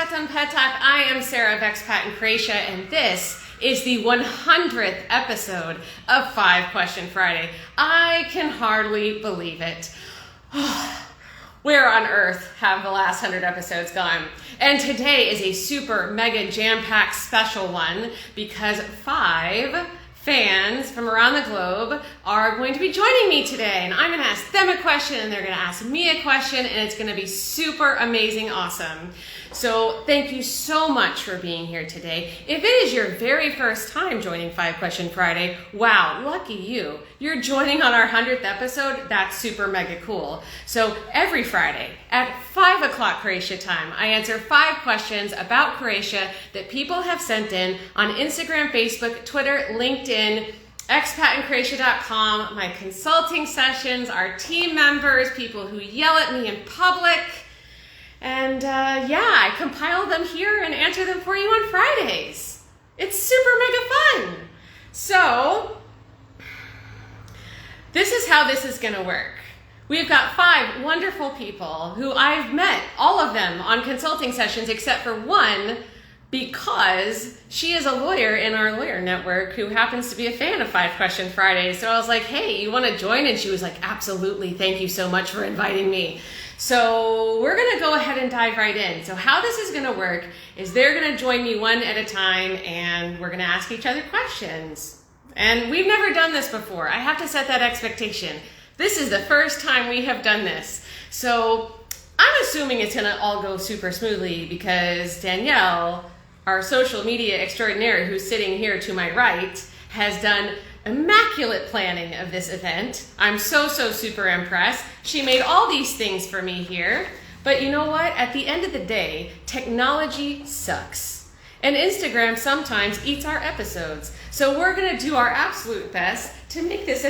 Petan Petak. I am Sarah of Expat in Croatia, and this is the 100th episode of 5 Question Friday. I can hardly believe it. Where on earth have the last 100 episodes gone? And today is a super mega jam-packed special one because 5 fans from around the globe are going to be joining me today, and I'm going to ask them a question and they're going to ask me a question, and it's going to be super amazing awesome. So thank you so much for being here today. If it is your very first time joining 5 Question Friday, wow, lucky you. You're joining on our 100th episode. That's super mega cool. So every Friday at 5 o'clock Croatia time, I answer 5 questions about Croatia that people have sent in on Instagram, Facebook, Twitter, LinkedIn, expatinCroatia.com, my consulting sessions, our team members, people who yell at me in public. And I compile them here and answer them for you on Fridays. It's super mega fun. So, this is how this is going to work. We've got 5 wonderful people who I've met, all of them, on consulting sessions except for one, because she is a lawyer in our lawyer network who happens to be a fan of 5 Question Fridays. So I was like, hey, you want to join? And she was like, absolutely. Thank you so much for inviting me. So we're going to go ahead and dive right in. So how this is going to work is they're going to join me one at a time, and we're going to ask each other questions. And we've never done this before. I have to set that expectation. This is the first time we have done this. So I'm assuming it's going to all go super smoothly because Danielle, our social media extraordinaire who's sitting here to my right, has done immaculate planning of this event. I'm so super impressed. She made all these things for me here. But you know what? At the end of the day, technology sucks. And Instagram sometimes eats our episodes. So we're going to do our absolute best to make this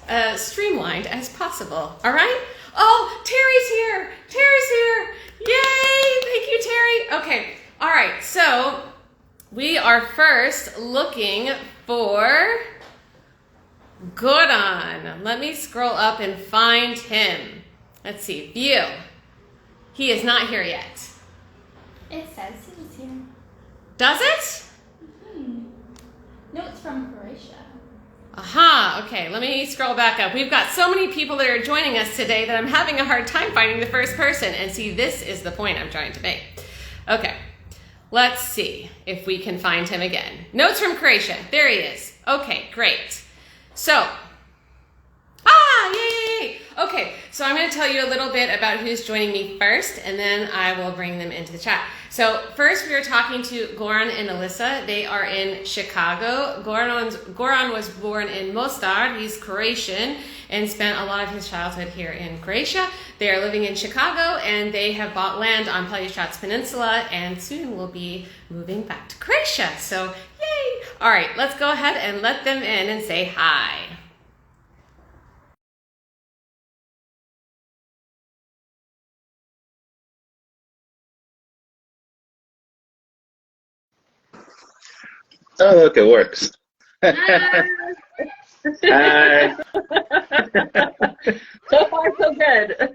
as streamlined as possible. All right? Oh, Terry's here. Terry's here. Yay! Thank you, Terry. Okay. All right. So we are first looking for Goran. Let me scroll up and find him. Let's see. View. He is not here yet. It says he's here. Does it? Mm-hmm. No, it's from Croatia. Aha. Okay, let me scroll back up. We've got so many people that are joining us today that I'm having a hard time finding the first person. And see, this is the point I'm trying to make. Okay. Let's see if we can find him again. Notes from Croatia. There he is. Okay, great. So, yay! Okay, so I'm going to tell you a little bit about who's joining me first, and then I will bring them into the chat. So first we are talking to Goran and Alyssa. They are in Chicago. Goran was born in Mostar. He's Croatian and spent a lot of his childhood here in Croatia. They are living in Chicago, and they have bought land on Pelješac Peninsula, and soon will be moving back to Croatia. So, yay! All right, let's go ahead and let them in and say hi. Oh, look, it works. Hi. Hi. So far, so good. How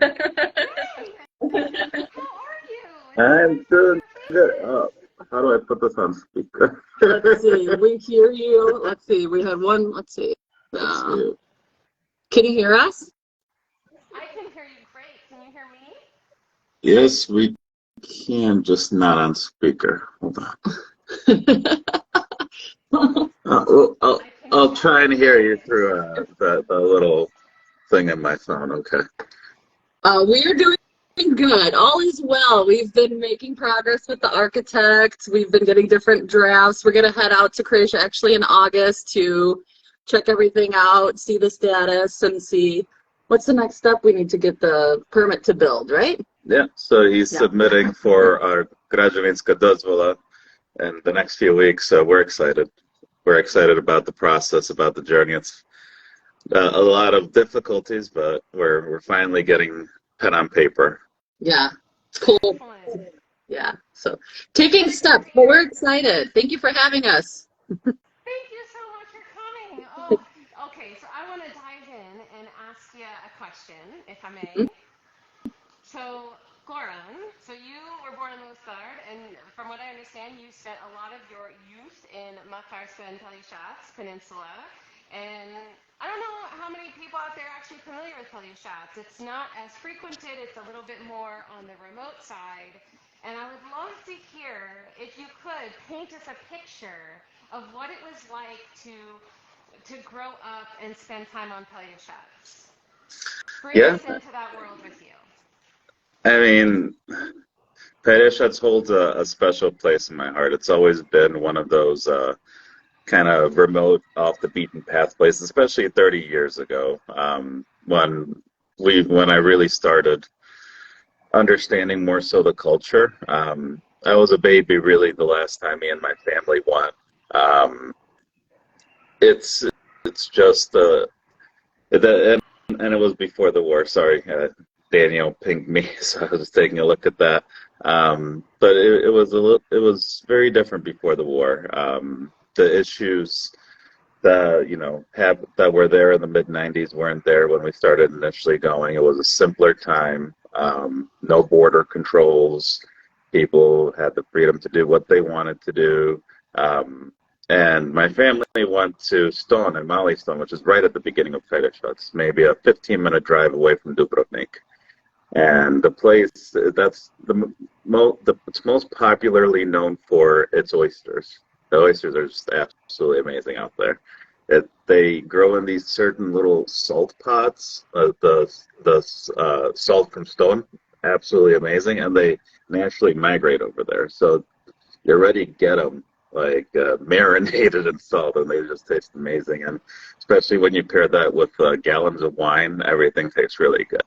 are you? I'm doing good. Oh, how do I put this on speaker? Let's see. We hear you. Let's see. We have one. Let's see. Can you hear us? I can hear you great. Can you hear me? Yes, we can, just not on speaker. Hold on. I'll try and hear you through the little thing in my phone. Okay. We are doing good. All is well. We've been making progress with the architect. We've been getting different drafts. We're going to head out to Croatia actually in August to check everything out, see the status, and see what's the next step. We need to get the permit to build, right? Yeah. So he's submitting for our građevinska dozvola in the next few weeks. So we're excited. We're excited about the process, about the journey. It's a lot of difficulties, but we're finally getting pen on paper. Yeah, it's cool. Yeah, so taking steps, but we're excited. Thank you for having us. Thank you so much for coming. Oh, okay, so I want to dive in and ask you a question, if I may. So, Goran, so you were born in Zadar and from what I understand, you spent a lot of your youth in Makarska and Pelješac Peninsula. And I don't know how many people out there are actually familiar with Pelješac. It's not as frequented. It's a little bit more on the remote side. And I would love to hear, if you could, paint us a picture of what it was like to grow up and spend time on Pelješac. Bring Yeah, us into that world with you. I mean, Pelješac holds a special place in my heart. It's always been one of those kind of remote, off the beaten path places, especially 30 years ago, when I really started understanding more so the culture. I was a baby really the last time me and my family went. It's just and it was before the war. Sorry, Daniel pinged me, so I was just taking a look at that. But it was very different before the war. The issues that that were there in the mid '90s weren't there when we started initially going. It was a simpler time. No border controls. People had the freedom to do what they wanted to do. And my family went to Stone and Stone, which is right at the beginning of Pelješac, maybe a 15-minute drive away from Dubrovnik. And the place that's it's most popularly known for its oysters. The oysters are just absolutely amazing out there. They grow in these certain little salt pots. The salt from Stone, absolutely amazing, and they naturally migrate over there. So you already get them like marinated in salt, and they just taste amazing. And especially when you pair that with gallons of wine, everything tastes really good.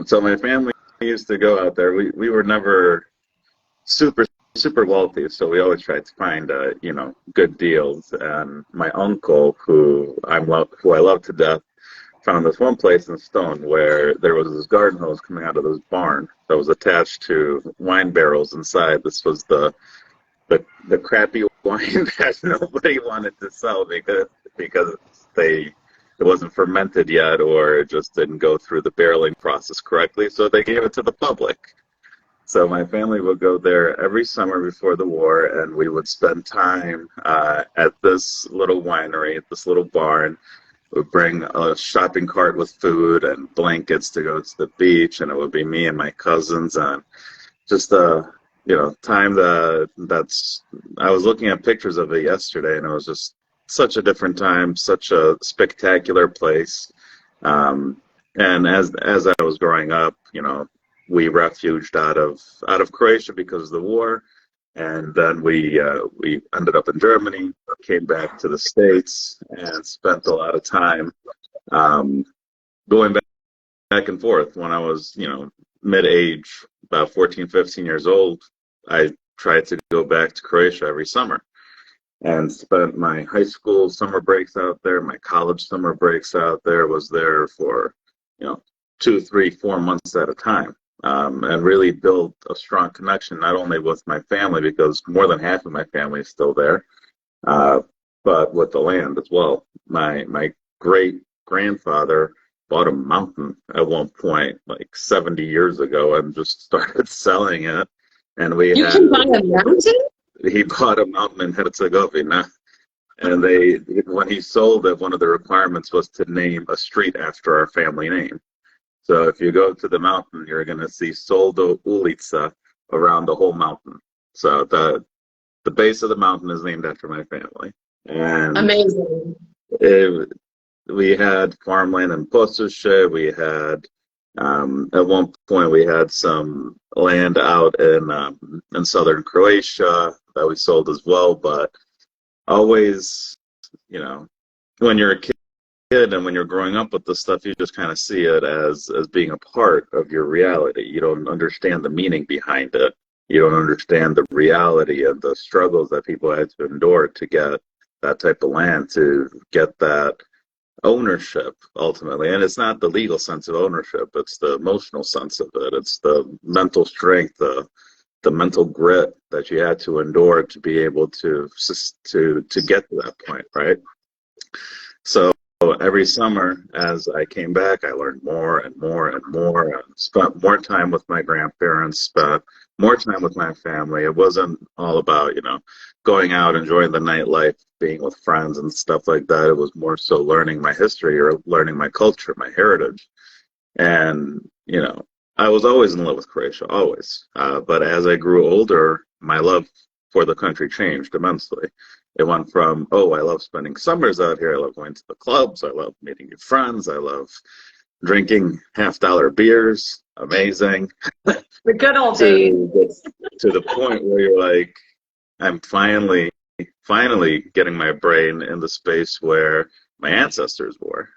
So my family used to go out there. We were never super wealthy, so we always tried to find good deals. And my uncle, who I love to death, found this one place in Stone where there was this garden hose coming out of this barn that was attached to wine barrels inside. This was the crappy wine that nobody wanted to sell because it wasn't fermented yet, or it just didn't go through the barreling process correctly, so they gave it to the public. So my family would go there every summer before the war, and we would spend time at this little winery, at this little barn. Would bring a shopping cart with food and blankets to go to the beach, and it would be me and my cousins, and just time that's I was looking at pictures of it yesterday, and it was just such a different time, such a spectacular place. And as I was growing up, we refuged out of Croatia because of the war. And then we ended up in Germany, came back to the States, and spent a lot of time going back and forth. When I was, mid-age, about 14, 15 years old, I tried to go back to Croatia every summer and spent my high school summer breaks out there, my college summer breaks out there, was there for, 2, 3, 4 months at a time. And really build a strong connection, not only with my family, because more than half of my family is still there, but with the land as well. My great-grandfather bought a mountain at one point, like 70 years ago, and just started selling it. And can buy a mountain? He bought a mountain in Herzegovina. And when he sold it, one of the requirements was to name a street after our family name. So if you go to the mountain, you're going to see Soldo Ulica around the whole mountain. So the base of the mountain is named after my family. And amazing. We had farmland in Posuše. We had at one point we had some land out in southern Croatia that we sold as well. But always, when you're a kid and when you're growing up with this stuff, you just kind of see it as being a part of your reality. You don't understand the meaning behind it. You don't understand the reality of the struggles that people had to endure to get that type of land, to get that ownership ultimately. And it's not the legal sense of ownership, it's the emotional sense of it. It's the mental strength, the mental grit that you had to endure to be able to get to that point, right? So every summer, as I came back, I learned more and more and more, and spent more time with my grandparents, spent more time with my family. It wasn't all about, going out, enjoying the nightlife, being with friends and stuff like that. It was more so learning my history or learning my culture, my heritage. And, I was always in love with Croatia, always. But as I grew older, my love for the country changed immensely. It went from, oh, I love spending summers out here. I love going to the clubs. I love meeting new friends. I love drinking $half-dollar beers. Amazing. The good old days. To the point where you're like, I'm finally getting my brain in the space where my ancestors were.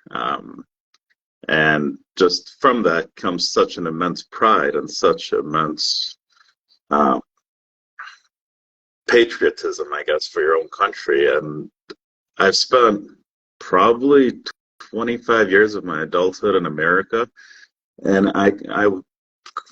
And just from that comes such an immense pride and such immense patriotism, I guess, for your own country. And I've spent probably 25 years of my adulthood in America, and I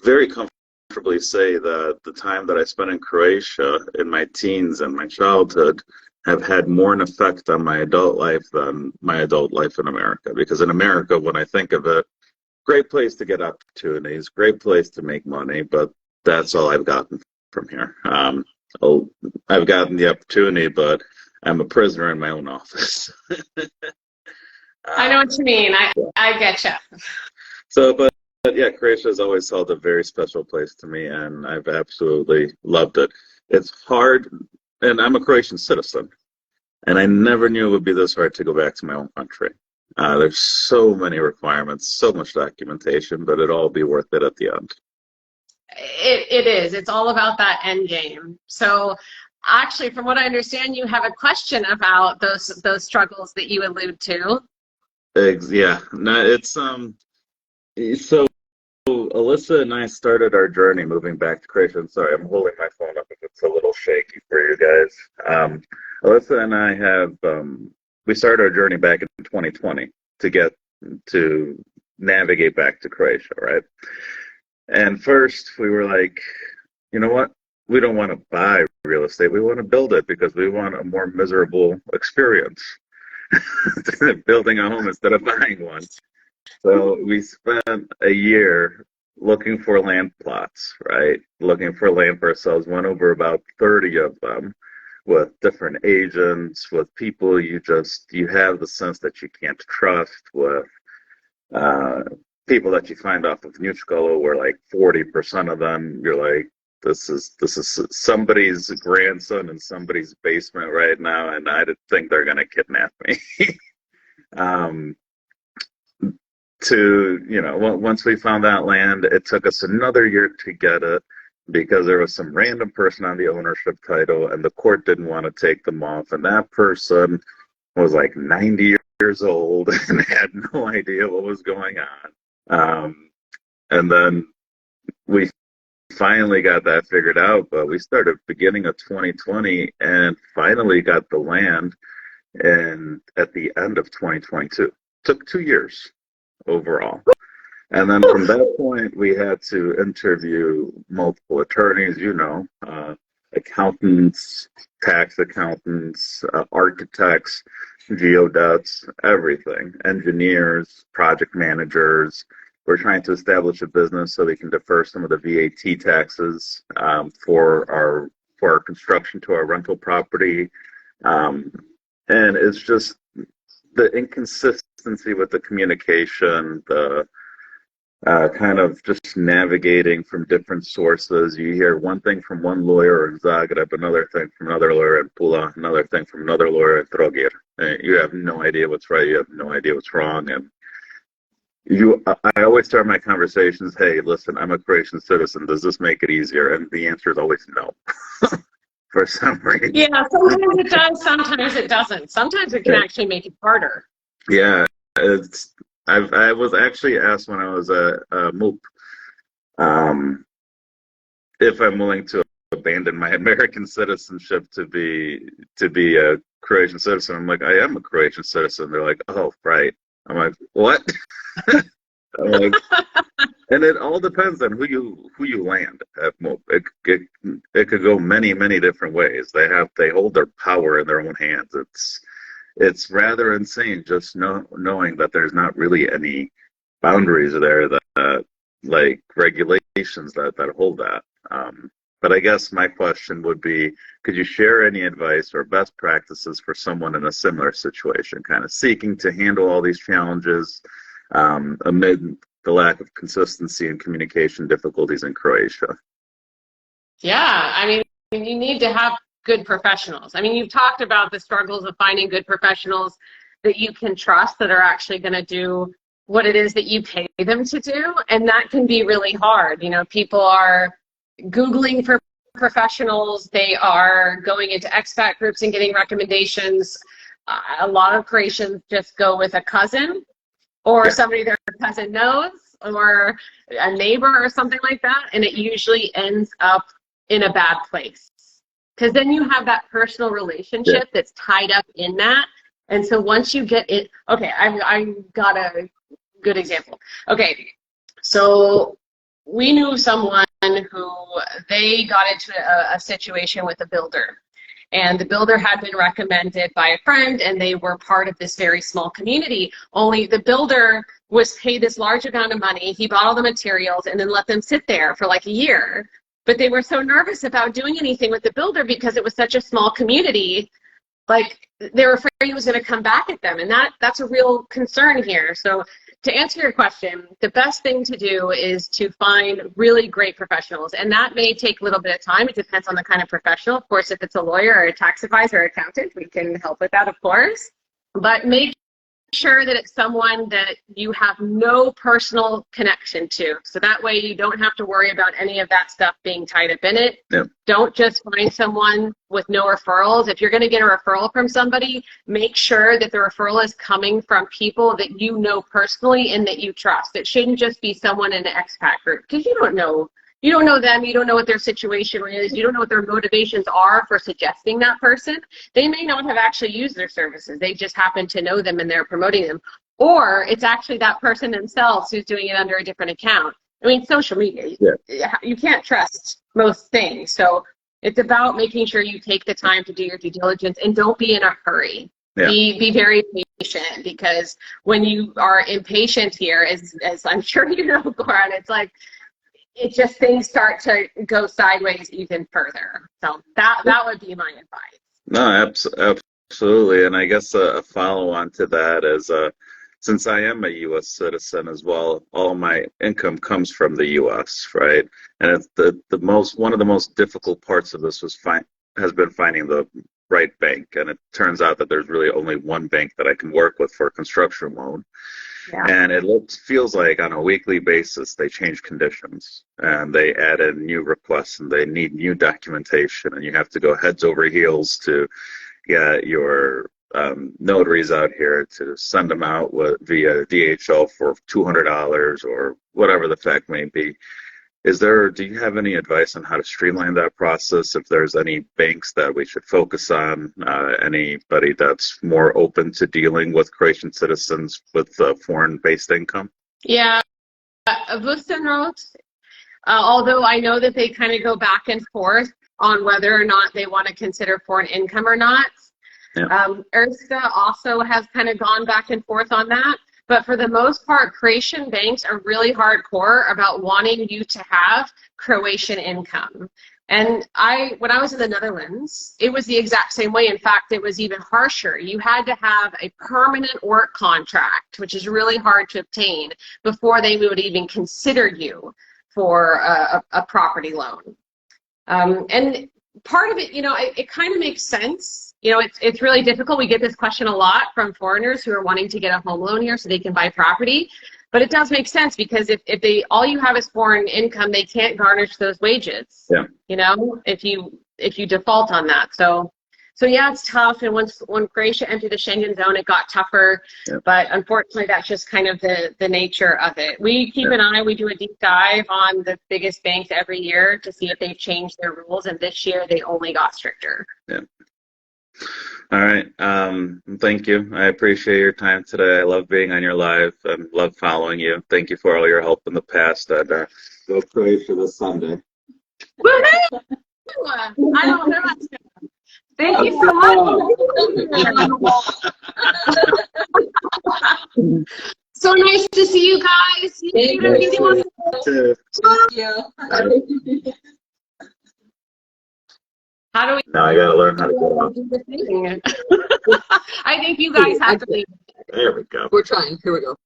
very comfortably say that the time that I spent in Croatia in my teens and my childhood have had more an effect on my adult life than my adult life in America. Because in America, when I think of it, great place to get opportunities, great place to make money, but that's all I've gotten from here. I've gotten the opportunity, but I'm a prisoner in my own office. I know what you mean. I get you. So, but yeah, Croatia has always held a very special place to me, and I've absolutely loved it. It's hard, and I'm a Croatian citizen, and I never knew it would be this hard to go back to my own country. There's so many requirements, so much documentation, but it'll all be worth it at the end. It is. It's all about that end game. So actually, from what I understand, you have a question about those struggles that you allude to. Yeah, no, it's so Alyssa and I started our journey moving back to Croatia. I'm sorry, I'm holding my phone up if it's a little shaky for you guys. Alyssa and I have we started our journey back in 2020 to navigate back to Croatia, right? And first we were like, you know what? We don't want to buy real estate. We want to build it because we want a more miserable experience. Building a home instead of buying one. So we spent a year looking for land plots, right? Looking for land for ourselves. Went over about 30 of them with different agents, with people you have the sense that you can't trust, with people that you find off of Newscolo, where like 40% of them, you're like, this is somebody's grandson in somebody's basement right now, and I didn't think they're gonna kidnap me. Once we found that land, it took us another year to get it because there was some random person on the ownership title, and the court didn't want to take them off, and that person was like 90 years old and had no idea what was going on. And then we finally got that figured out, but we started beginning of 2020 and finally got the land and at the end of 2022. Took 2 years overall. And then from that point, we had to interview multiple attorneys, accountants, tax accountants, architects, geodets, everything, engineers, project managers. We're trying to establish a business so we can defer some of the VAT taxes for our construction to our rental property. And it's just the inconsistency with the communication, the kind of just navigating from different sources. You hear one thing from one lawyer in Zagreb, another thing from another lawyer in Pula, another thing from another lawyer in Trogir. You have no idea what's right. You have no idea what's wrong. And I always start my conversations, hey, listen, I'm a Croatian citizen. Does this make it easier? And the answer is always no. For some reason. Yeah, sometimes it does, sometimes it doesn't. Sometimes it can actually make it harder. Yeah, I was actually asked when I was at MOOP if I'm willing to abandon my American citizenship to be a Croatian citizen. I'm like, I am a Croatian citizen. They're like, oh, right. I'm like, what? I'm like, and it all depends on who you land at MOOP. It could go many, many different ways. They hold their power in their own hands. It's rather insane just knowing that there's not really any boundaries there that like regulations that hold that. But I guess my question would be, could you share any advice or best practices for someone in a similar situation, kind of seeking to handle all these challenges amid the lack of consistency and communication difficulties in Croatia? Yeah, I mean, you need to have good professionals. I mean, you've talked about the struggles of finding good professionals that you can trust that are actually going to do what it is that you pay them to do, and that can be really hard. You know, people are Googling for professionals, they are going into expat groups and getting recommendations. A lot of Croatians just go with a cousin or somebody their cousin knows or a neighbor or something like that, and it usually ends up in a bad place because then you have that personal relationship that's tied up in that. And so once you get it, okay, I got a good example. Okay, so we knew someone who they got into a situation with a builder, and the builder had been recommended by a friend, and they were part of this very small community. Only the builder was paid this large amount of money. He bought all the materials and then let them sit there for like a year. But they were so nervous about doing anything with the builder because it was such a small community. Like they were afraid he was going to come back at them, and that's a real concern here. So to answer your question, the best thing to do is to find really great professionals, and that may take a little bit of time. It depends on the kind of professional. Of course, if it's a lawyer or a tax advisor or accountant, we can help with that, of course. But make sure that it's someone that you have no personal connection to. So that way you don't have to worry about any of that stuff being tied up in it. Yep. Don't just find someone with no referrals. If you're going to get a referral from somebody, make sure that the referral is coming from people that you know personally and that you trust. It shouldn't just be someone in an expat group because you don't know them, you don't know what their situation is, you don't know what their motivations are for suggesting that person. They may not have actually used their services, they just happen to know them and they're promoting them. Or it's actually that person themselves who's doing it under a different account. I mean, social media, you can't trust most things. So it's about making sure you take the time to do your due diligence and don't be in a hurry. Yeah. Be very patient, because when you are impatient here, as I'm sure you know, Goran, it's like, it just things start to go sideways even further. So that would be my advice. No, absolutely. And I guess a follow-on to that is, since I am a U.S. citizen as well, all my income comes from the U.S., right? And it's one of the most difficult parts of this has been finding the right bank. And it turns out that there's really only one bank that I can work with for a construction loan. Yeah. And it feels like on a weekly basis they change conditions and they add in new requests and they need new documentation, and you have to go heads over heels to get your notaries out here to send them out via DHL for $200 or whatever the fact may be. Do you have any advice on how to streamline that process? If there's any banks that we should focus on, anybody that's more open to dealing with Croatian citizens with foreign-based income? Yeah, Vustenrot, although I know that they kind of go back and forth on whether or not they want to consider foreign income or not. Yeah. Erste also has kind of gone back and forth on that. But for the most part, Croatian banks are really hardcore about wanting you to have Croatian income. And when I was in the Netherlands, it was the exact same way. In fact, it was even harsher. You had to have a permanent work contract, which is really hard to obtain, before they would even consider you for a property loan. And part of it, it kind of makes sense. It's really difficult. We get this question a lot from foreigners who are wanting to get a home loan here so they can buy property. But it does make sense, because if all you have is foreign income, they can't garnish those wages. Yeah. If you default on that. So yeah, it's tough. And when Croatia entered the Schengen zone, it got tougher. Yeah. But unfortunately, that's just kind of the nature of it. We keep an eye. We do a deep dive on the biggest banks every year to see if they've changed their rules. And this year, they only got stricter. Yeah. All right. Thank you. I appreciate your time today. I love being on your live and love following you. Thank you for all your help in the past. And go Croatia this Sunday. Woohoo! I don't know. Thank you so much. So nice to see you guys. Thank you. How do we Now I gotta learn how to get off. do the thing? I think you guys have to leave. There we go. We're trying. Here we go.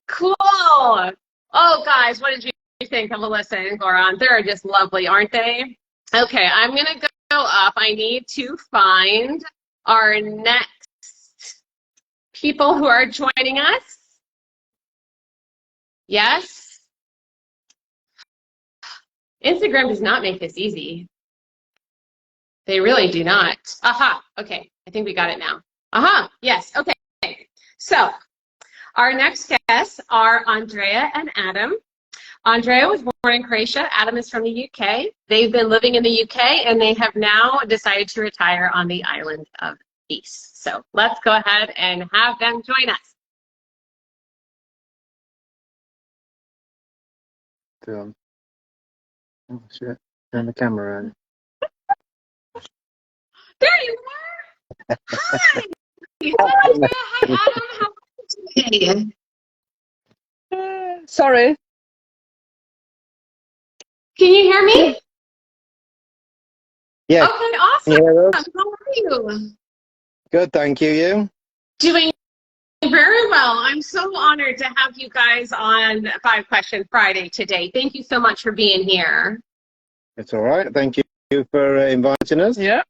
Cool. Oh, guys, what did you think of Alyssa and Goran? They're just lovely, aren't they? Okay, I'm going to go up. I need to find our next people who are joining us. Yes. Instagram does not make this easy. They really do not. Aha. Okay. I think we got it now. Aha. Yes. Okay. So our next guests are Andrea and Adam. Andrea was born in Croatia. Adam is from the UK. They've been living in the UK, and they have now decided to retire on the island of Vis. So let's go ahead and have them join us. Oh shit! Turn the camera on. There you are. Hi. Hi, Andrea. Hi, Adam. How are you today? Sorry. Can you hear me? Yeah. Okay, awesome. Can you hear us? How are you? Good, thank you. You? Doing very well. I'm so honored to have you guys on 5 Question Friday today. Thank you so much for being here. It's all right. Thank you for inviting us. Yeah.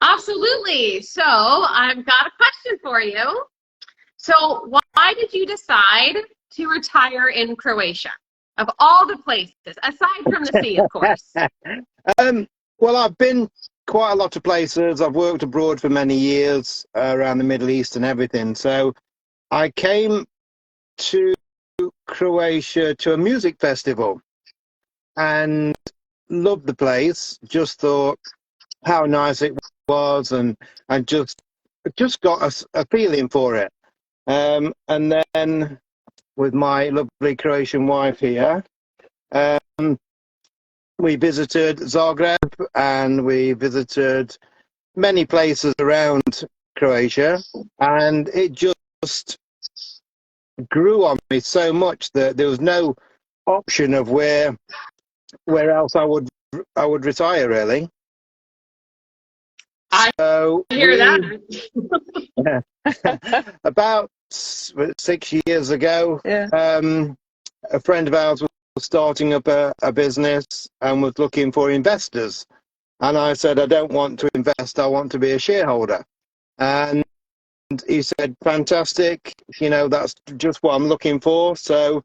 Absolutely. So I've got a question for you. So why did you decide to retire in Croatia? Of all the places, aside from the sea, of course. Well, I've been quite a lot of places. I've worked abroad for many years around the Middle East and everything. So I came to Croatia to a music festival and loved the place. Just thought how nice it was, and just got a feeling for it. And then with my lovely Croatian wife here, we visited Zagreb and we visited many places around Croatia, and it just grew on me so much that there was no option of where else I would retire, really. I hear that. About 6 years ago, Yeah. a friend of ours was starting up a business and was looking for investors. And I said, I don't want to invest, I want to be a shareholder. And he said, fantastic, that's just what I'm looking for. So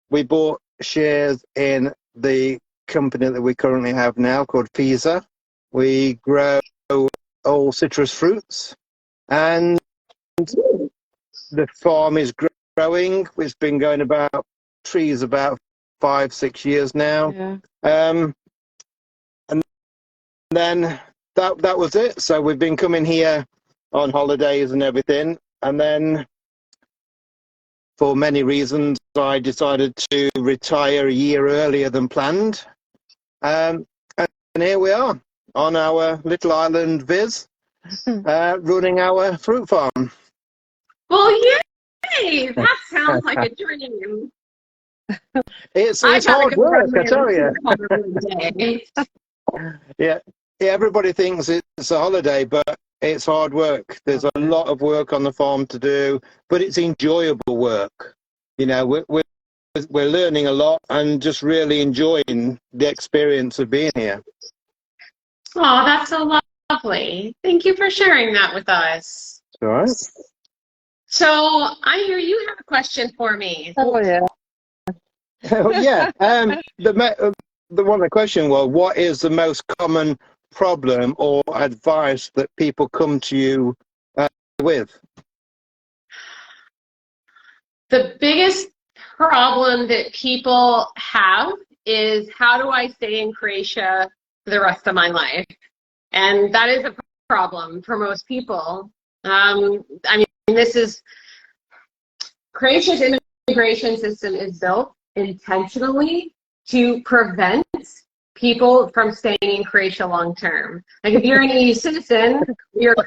we bought shares in the company that we currently have now called Pisa. We grow all citrus fruits, and the farm is growing. It's been going about 5-6 years now. Yeah. And then that was it. So we've been coming here on holidays and everything, and then for many reasons I decided to retire a year earlier than planned, and here we are on our little island Vis, running our fruit farm. Well, yay! That sounds like a dream. It's I gotta hard go work, run I tell you. my Yeah, everybody thinks it's a holiday, but it's hard work. There's a lot of work on the farm to do, but it's enjoyable work. We're learning a lot and just really enjoying the experience of being here. Oh, that's so lovely. Thank you for sharing that with us. All right. So I hear you have a question for me. Oh yeah. Yeah. The one of the question was, what is the most common problem or advice that people come to you with? The biggest problem that people have is, how do I stay in Croatia for the rest of my life? And that is a problem for most people. Croatia's immigration system is built intentionally to prevent people from staying in Croatia long term. Like, if you're an EU citizen, you're a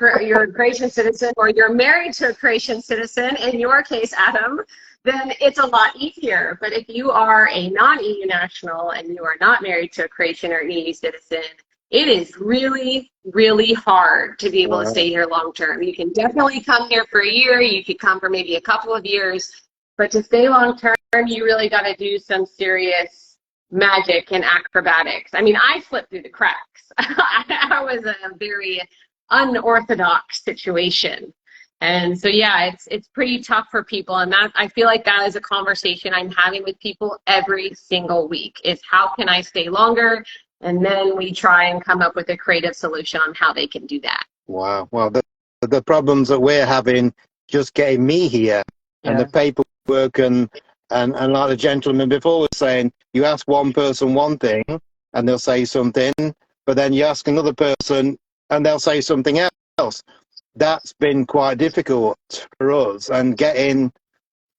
Croatian citizen, or you're married to a Croatian citizen, in your case, Adam, then it's a lot easier. But if you are a non-EU national and you are not married to a Croatian or EU citizen, it is really, really hard to be able to stay here long term. You can definitely come here for a year. You could come for maybe a couple of years. But to stay long term, you really got to do some serious magic and acrobatics. I mean, I slipped through the cracks. I was a very unorthodox situation. And so, yeah, it's pretty tough for people. And that, I feel like that is a conversation I'm having with people every single week, is how can I stay longer? And then we try and come up with a creative solution on how they can do that. Wow. Well, the problems that we're having just getting me here and the paperwork and like the gentleman before was saying, you ask one person one thing and they'll say something, but then you ask another person and they'll say something else. That's been quite difficult for us, and getting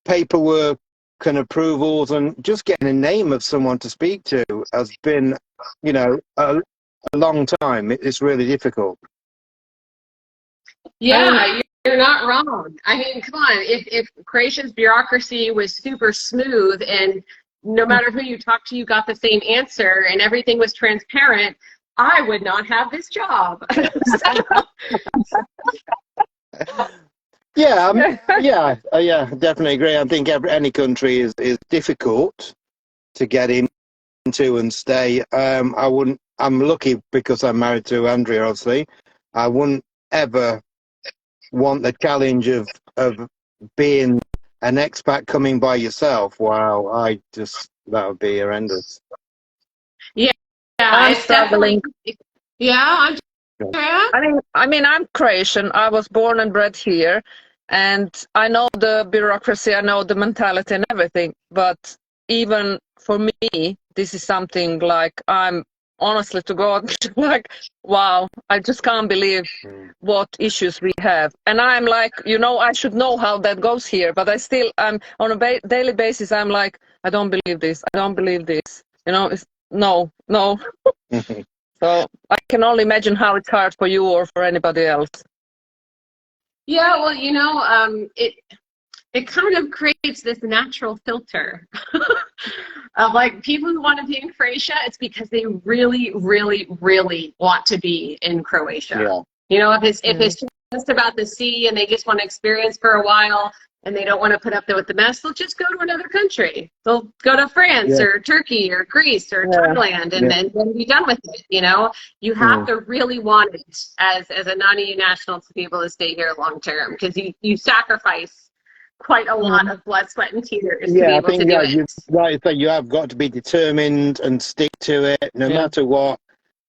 paperwork and approvals and just getting a name of someone to speak to has been, you know, a long time. It's really difficult. Yeah, you're not wrong. I mean, come on, if Croatia's bureaucracy was super smooth and no matter who you talked to, you got the same answer and everything was transparent, I would not have this job. Yeah, definitely agree. I think any country is difficult to get into and stay. I'm lucky because I'm married to Andrea, obviously. I wouldn't ever want the challenge of being an expat coming by yourself. Wow, that would be horrendous. Yeah, I'm it's struggling. Yeah, Andrea? I mean, I'm Croatian. I was born and bred here, and I know the bureaucracy, I know the mentality and everything. But even for me, this is something like, I'm honestly to God, like, wow, I just can't believe what issues we have. And I'm like, you know, I should know how that goes here, but I'm on a daily basis, I'm like, I don't believe this. I don't believe this. You know, it's no. So I can only imagine how it's hard for you or for anybody else. Yeah, well, you know, it kind of creates this natural filter of like people who want to be in Croatia, it's because they really, really, really want to be in Croatia. Yeah. You know, if it's just about the sea and they just want to experience for a while and they don't want to put up with the mess, they'll just go to another country. They'll go to France or Turkey or Greece or Thailand and then be done with it. You know, you have to really want it as a non-EU national to be able to stay here long term, because you sacrifice quite a lot of blood, sweat, and tears to be able to do it. Right, so you have got to be determined and stick to it no matter what,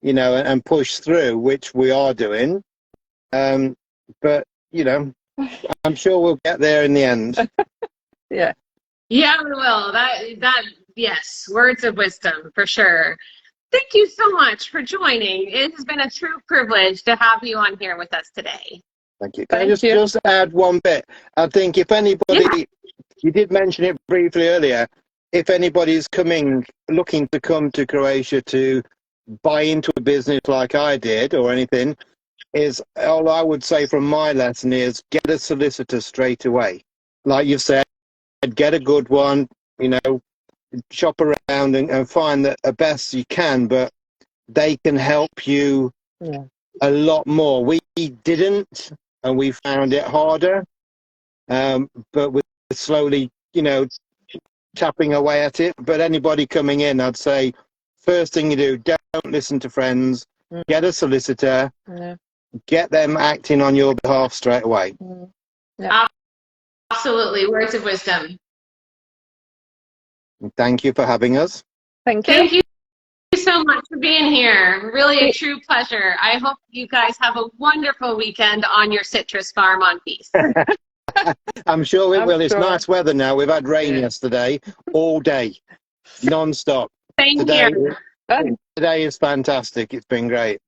you know, and push through, which we are doing. But, you know, I'm sure we'll get there in the end. Yeah, we will. That yes, words of wisdom for sure. Thank you so much for joining. It has been a true privilege to have you on here with us today. Thank you. Can I just add one bit? I think if anybody, you did mention it briefly earlier, if anybody's looking to come to Croatia to buy into a business like I did or anything, all I would say from my lesson is get a solicitor straight away. Like you said, get a good one, you know, shop around and find the best you can, but they can help you a lot more. We didn't, and we found it harder, but we're slowly, you know, tapping away at it. But anybody coming in, I'd say, first thing you do, don't listen to friends, get a solicitor, get them acting on your behalf straight away. Absolutely, words of wisdom. Thank you for having us. Thank you so much for being here. Really a true pleasure. I hope you guys have a wonderful weekend on your citrus farm on Peace. I'm sure we will. It's nice weather now. We've had rain yesterday, all day, non-stop. Today is fantastic. It's been great.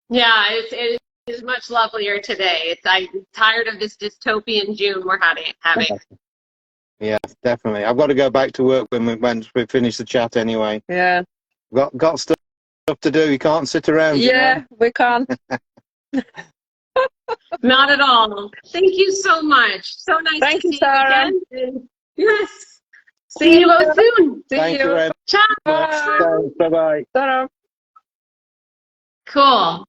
Yeah, it is much lovelier today. I'm tired of this dystopian June we're having. Yeah, definitely. I've got to go back to work when we finish the chat anyway. Yeah. Got stuff to do. You can't sit around. Yeah, we can't. Not at all. Thank you so much. So nice Thank to you, see Sarah. you again. Yes. See you both soon. See Thank you you. very Ciao. much. Bye-bye. Ta-da. Cool.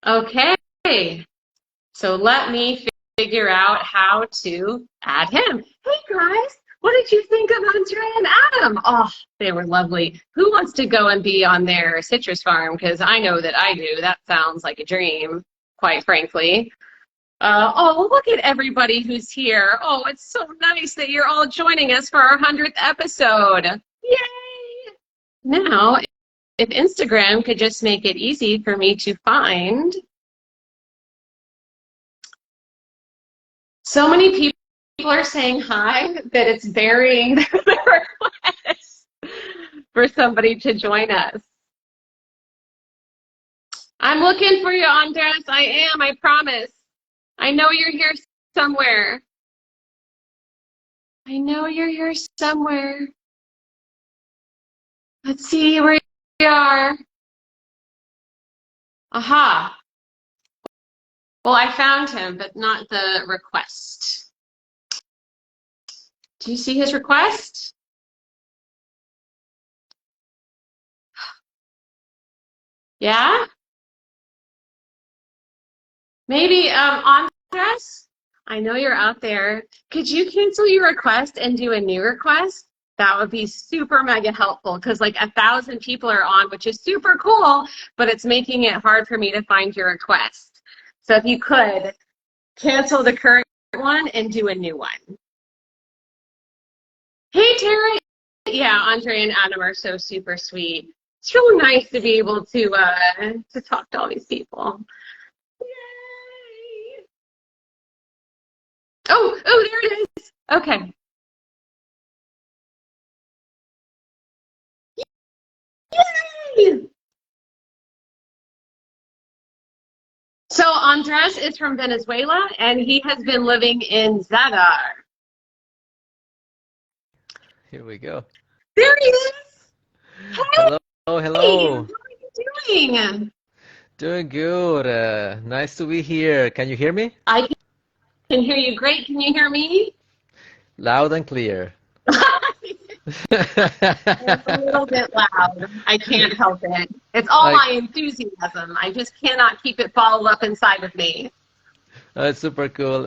Okay. So let me figure out how to add him. Hey guys, what did you think of Andrea and Adam? Oh, they were lovely. Who wants to go and be on their citrus farm? Because I know that I do. That sounds like a dream, quite frankly. Oh, look at everybody who's here. Oh, it's so nice that you're all joining us for our 100th episode. Yay! Now, if Instagram could just make it easy for me to find. So many people are saying hi that it's burying the request for somebody to join us. I'm looking for you, Andrés. I am, I promise. I know you're here somewhere. I know you're here somewhere. Let's see where you are. Aha. Well, I found him, but not the request. Do you see his request? Yeah? Maybe, Andrés, I know you're out there. Could you cancel your request and do a new request? That would be super mega helpful because like 1,000 people are on, which is super cool, but it's making it hard for me to find your request. So if you could cancel the current one and do a new one. Hey, Tara. Yeah, Andrea and Adam are so super sweet. It's really nice to be able to talk to all these people. Yay! Oh, there it is. Okay. Yay! So Andrés is from Venezuela, and he has been living in Zadar. Here we go. There he is. Hey, Hello, how hello. are you doing? Doing good. Nice to be here. Can you hear me? I can hear you great. Can you hear me? Loud and clear. It's a little bit loud. I can't help it. It's all my enthusiasm. I just cannot keep it bottled up inside of me. That's super cool.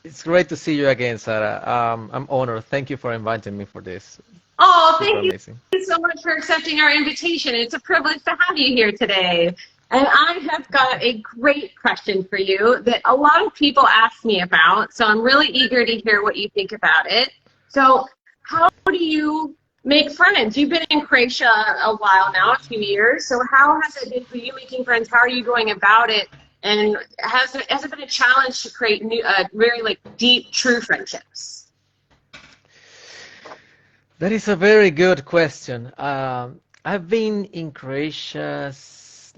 It's great to see you again, Sarah. I'm honored. Thank you for inviting me for this. Oh, Super thank you amazing. so much for accepting our invitation. It's a privilege to have you here today. And I have got a great question for you that a lot of people ask me about. So I'm really eager to hear what you think about it. So how do you make friends? You've been in Croatia a while now, a few years. So how has it been for you making friends? How are you going about it? And has it been a challenge to create new, very like deep, true friendships? That is a very good question. I've been in Croatia,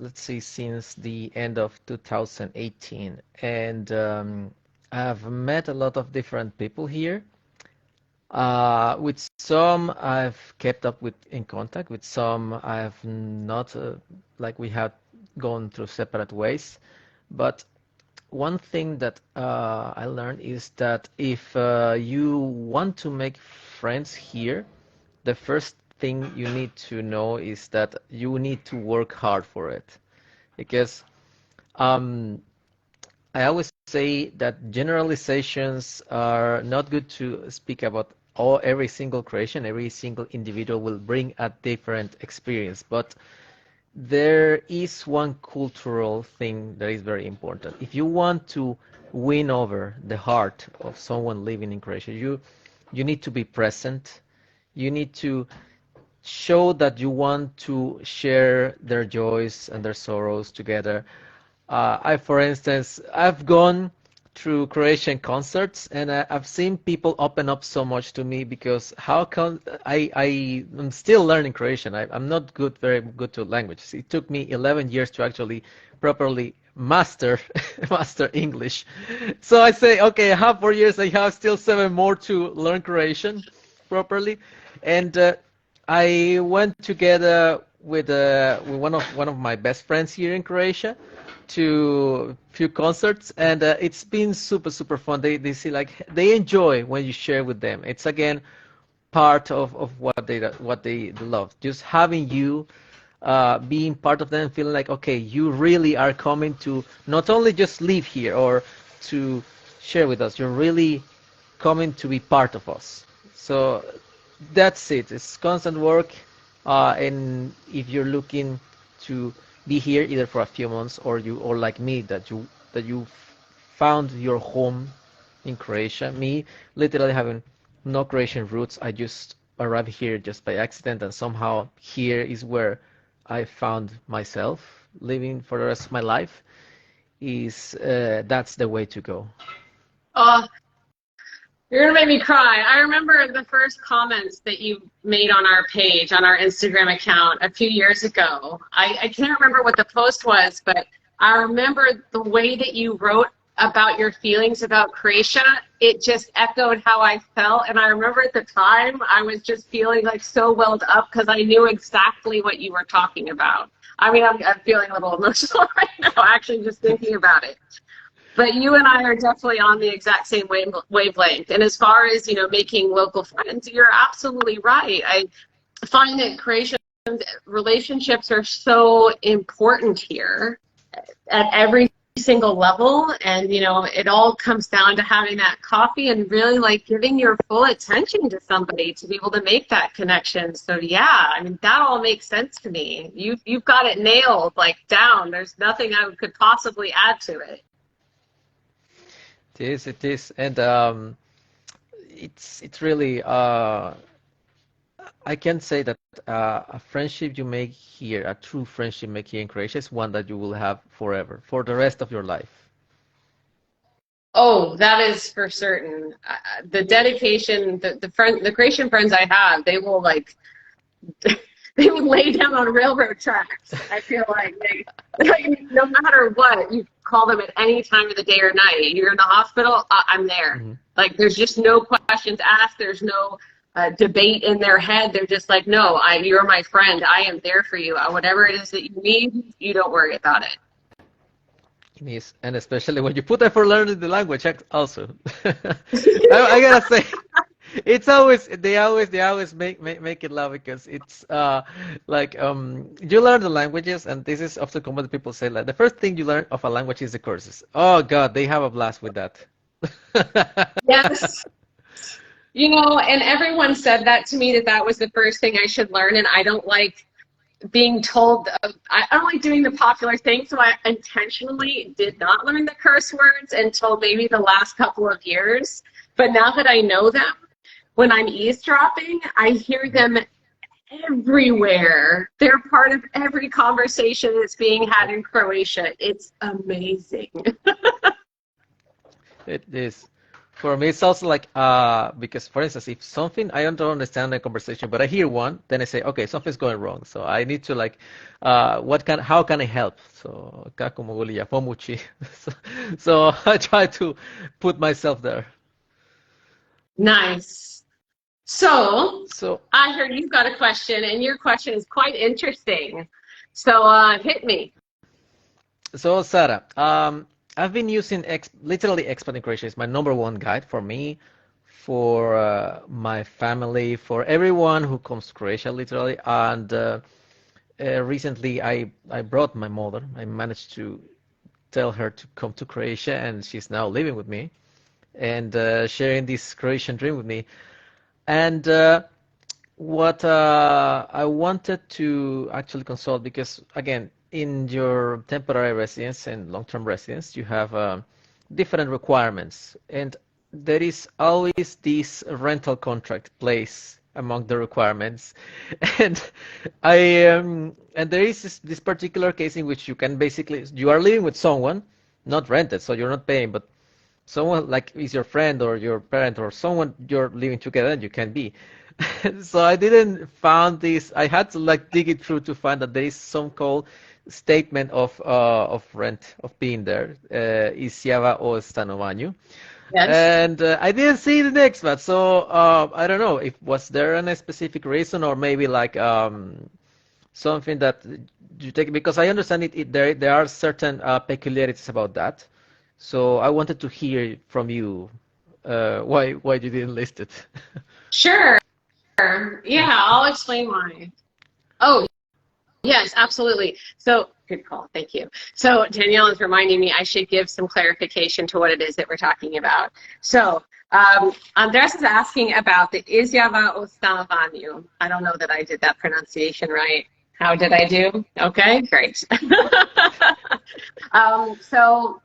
let's see, since the end of 2018, and I've met a lot of different people here. With some I've kept up in contact, with some I have not, like we have gone through separate ways. But one thing that I learned is that if you want to make friends here, the first thing you need to know is that you need to work hard for it. Because I always say that generalizations are not good to speak about every single creation. Every single individual will bring a different experience, but there is one cultural thing that is very important. If you want to win over the heart of someone living in Croatia, you need to be present. You need to show that you want to share their joys and their sorrows together. For instance, I've gone through Croatian concerts, and I've seen people open up so much to me because how come I'm still learning Croatian. I'm not very good to languages. It took me 11 years to actually properly master English. So I say, okay, I have 4 years. I have still 7 more to learn Croatian properly, and I went together with one of my best friends here in Croatia to a few concerts, and it's been super fun. They see like they enjoy when you share with them. It's again part of what they love. Just having you being part of them, feeling like okay, you really are coming to not only just live here or to share with us. You're really coming to be part of us. So that's it. It's constant work, and if you're looking to be here either for a few months or like me that you found your home in Croatia. Me, literally having no Croatian roots, I just arrived here just by accident, and somehow here is where I found myself living for the rest of my life. Is That's the way to go. Oh, you're gonna make me cry. I remember the first comments that you made on our page, on our Instagram account a few years ago. I can't remember what the post was, but I remember the way that you wrote about your feelings about Croatia. It just echoed how I felt. And I remember at the time, I was just feeling like so welled up because I knew exactly what you were talking about. I mean, I'm feeling a little emotional right now, actually, just thinking about it. But you and I are definitely on the exact same wavelength. And as far as, making local friends, you're absolutely right. I find that Croatian relationships are so important here at every single level. And, it all comes down to having that coffee and really like giving your full attention to somebody to be able to make that connection. So yeah, I mean, that all makes sense to me. You've got it nailed, like down. There's nothing I could possibly add to it. It is, and it's really I can say that a friendship you make here, a true friendship make here in Croatia, is one that you will have forever, for the rest of your life. Oh, that is for certain. The dedication, the Croatian friends I have, they will like, they would lay down on railroad tracks. I feel like no matter what, you call them at any time of the day or night. You're in the hospital, I'm there. Mm-hmm. Like there's just no questions asked. There's no debate in their head. They're just like, no, you're my friend. I am there for you. Whatever it is that you need, you don't worry about it. It is, and especially when you put effort learning the language, also. I gotta say. It's always they always make it laugh because it's you learn the languages, and this is often common. People say like the first thing you learn of a language is the courses. Oh God, they have a blast with that. Yes. And everyone said that to me, that was the first thing I should learn, and I don't like being told, I don't like doing the popular thing, so I intentionally did not learn the curse words until maybe the last couple of years. But now that I know them, when I'm eavesdropping, I hear them everywhere. They're part of every conversation that's being had in Croatia. It's amazing. It is. For me, it's also like because, for instance, if something I don't understand the conversation, but I hear one, then I say, okay, something's going wrong. So I need to like, how can I help? So, kako mogu li ja pomoći? So I try to put myself there. Nice. So I heard you've got a question, and your question is quite interesting. So hit me. So Sarah, I've been using literally Expat in Croatia is my #1 guide for me, for my family, for everyone who comes to Croatia, literally. And recently, I brought my mother. I managed to tell her to come to Croatia, and she's now living with me and sharing this Croatian dream with me. And what I wanted to actually consult, because again, in your temporary residence and long-term residence, you have different requirements, and there is always this rental contract place among the requirements. And and there is this particular case in which you are living with someone, not rented, so you're not paying, but someone like is your friend or your parent or someone you're living together, and you can be. So I didn't found this. I had to like dig it through to find that there is some called statement of rent of being there, izjava o stanovanju. Yes. And I didn't see it in Expat, so I don't know if was there a specific reason, or maybe like something that you take, because I understand there are certain peculiarities about that. So I wanted to hear from you why you didn't list it. Sure. Yeah, I'll explain why. Oh, yes, absolutely. So, good call. Thank you. So, Danielle is reminding me I should give some clarification to what it is that we're talking about. So, Andrés is asking about the izjava o stanovanju. I don't know that I did that pronunciation right. How did I do? Okay, great. So,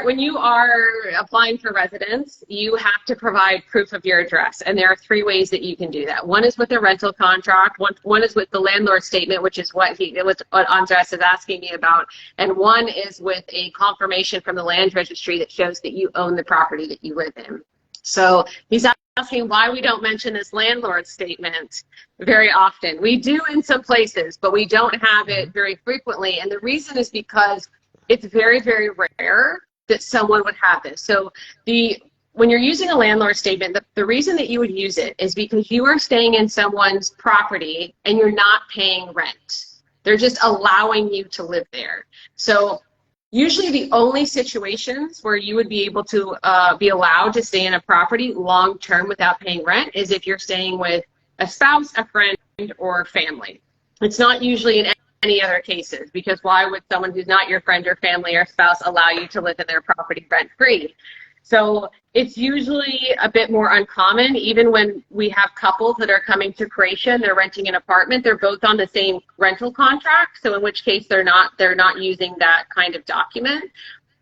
when you are applying for residence, you have to provide proof of your address. And there are three ways that you can do that. One is with a rental contract. One is with the landlord statement, which is what Andres is asking me about. And one is with a confirmation from the land registry that shows that you own the property that you live in. So he's asking why we don't mention this landlord statement very often. We do in some places, but we don't have it very frequently. And the reason is because it's very, very rare that someone would have this. So when you're using a landlord statement, the reason that you would use it is because you are staying in someone's property and you're not paying rent. They're just allowing you to live there. So usually the only situations where you would be able to be allowed to stay in a property long-term without paying rent is if you're staying with a spouse, a friend, or family. It's not usually in any other cases, because why would someone who's not your friend or family or spouse allow you to live in their property rent-free? So it's usually a bit more uncommon. Even when we have couples that are coming to Croatia and they're renting an apartment, they're both on the same rental contract. So in which case they're not using that kind of document.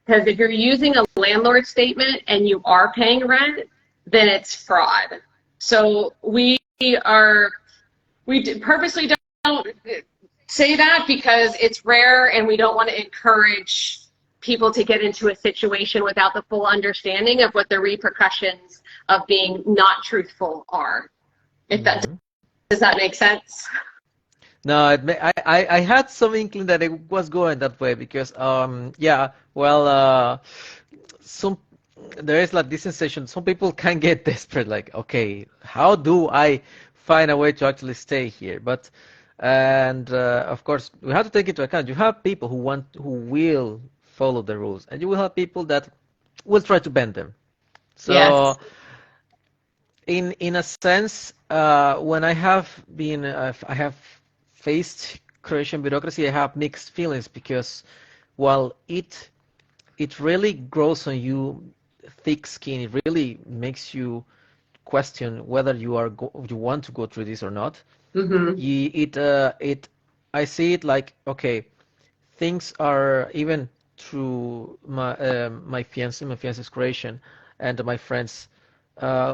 Because if you're using a landlord statement and you are paying rent, then it's fraud. So we purposely don't say that because it's rare and we don't want to encourage people to get into a situation without the full understanding of what the repercussions of being not truthful are. If that does that make sense? No, I had some inkling that it was going that way because there is like this sensation. Some people can get desperate, like, okay, how do I find a way to actually stay here? But of course, we have to take into account. You have people who will follow the rules, and you will have people that will try to bend them. So, yes. in a sense, when I have faced Croatian bureaucracy, I have mixed feelings because while it really grows on you thick skin, it really makes you question whether you want to go through this or not. I see it like, okay, things are, even through my fiance's Croatian, and my friends,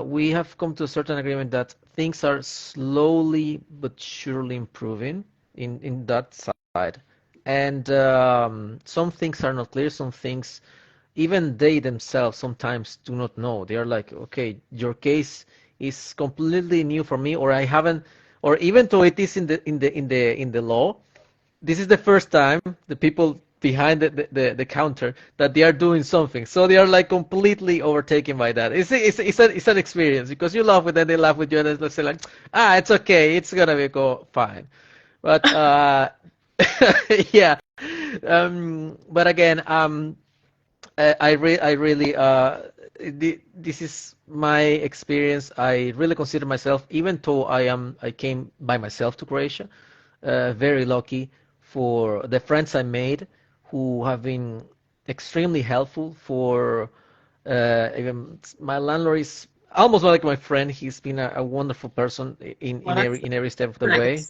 we have come to a certain agreement that things are slowly but surely improving in that side. And some things are not clear, some things even they themselves sometimes do not know. They are like, okay, your case is completely new for me, or I haven't, or even though it is in the law, this is the first time the people behind the counter that they are doing something. So they are like completely overtaken by that. It's an experience because you laugh with them, they laugh with you, and they say like, it's okay, it's gonna go fine. But yeah. But again, I really this is my experience. I really consider myself, even though I came by myself to Croatia, very lucky for the friends I made who have been extremely helpful. For even my landlord is almost like my friend. He's been a wonderful person in every step of the way.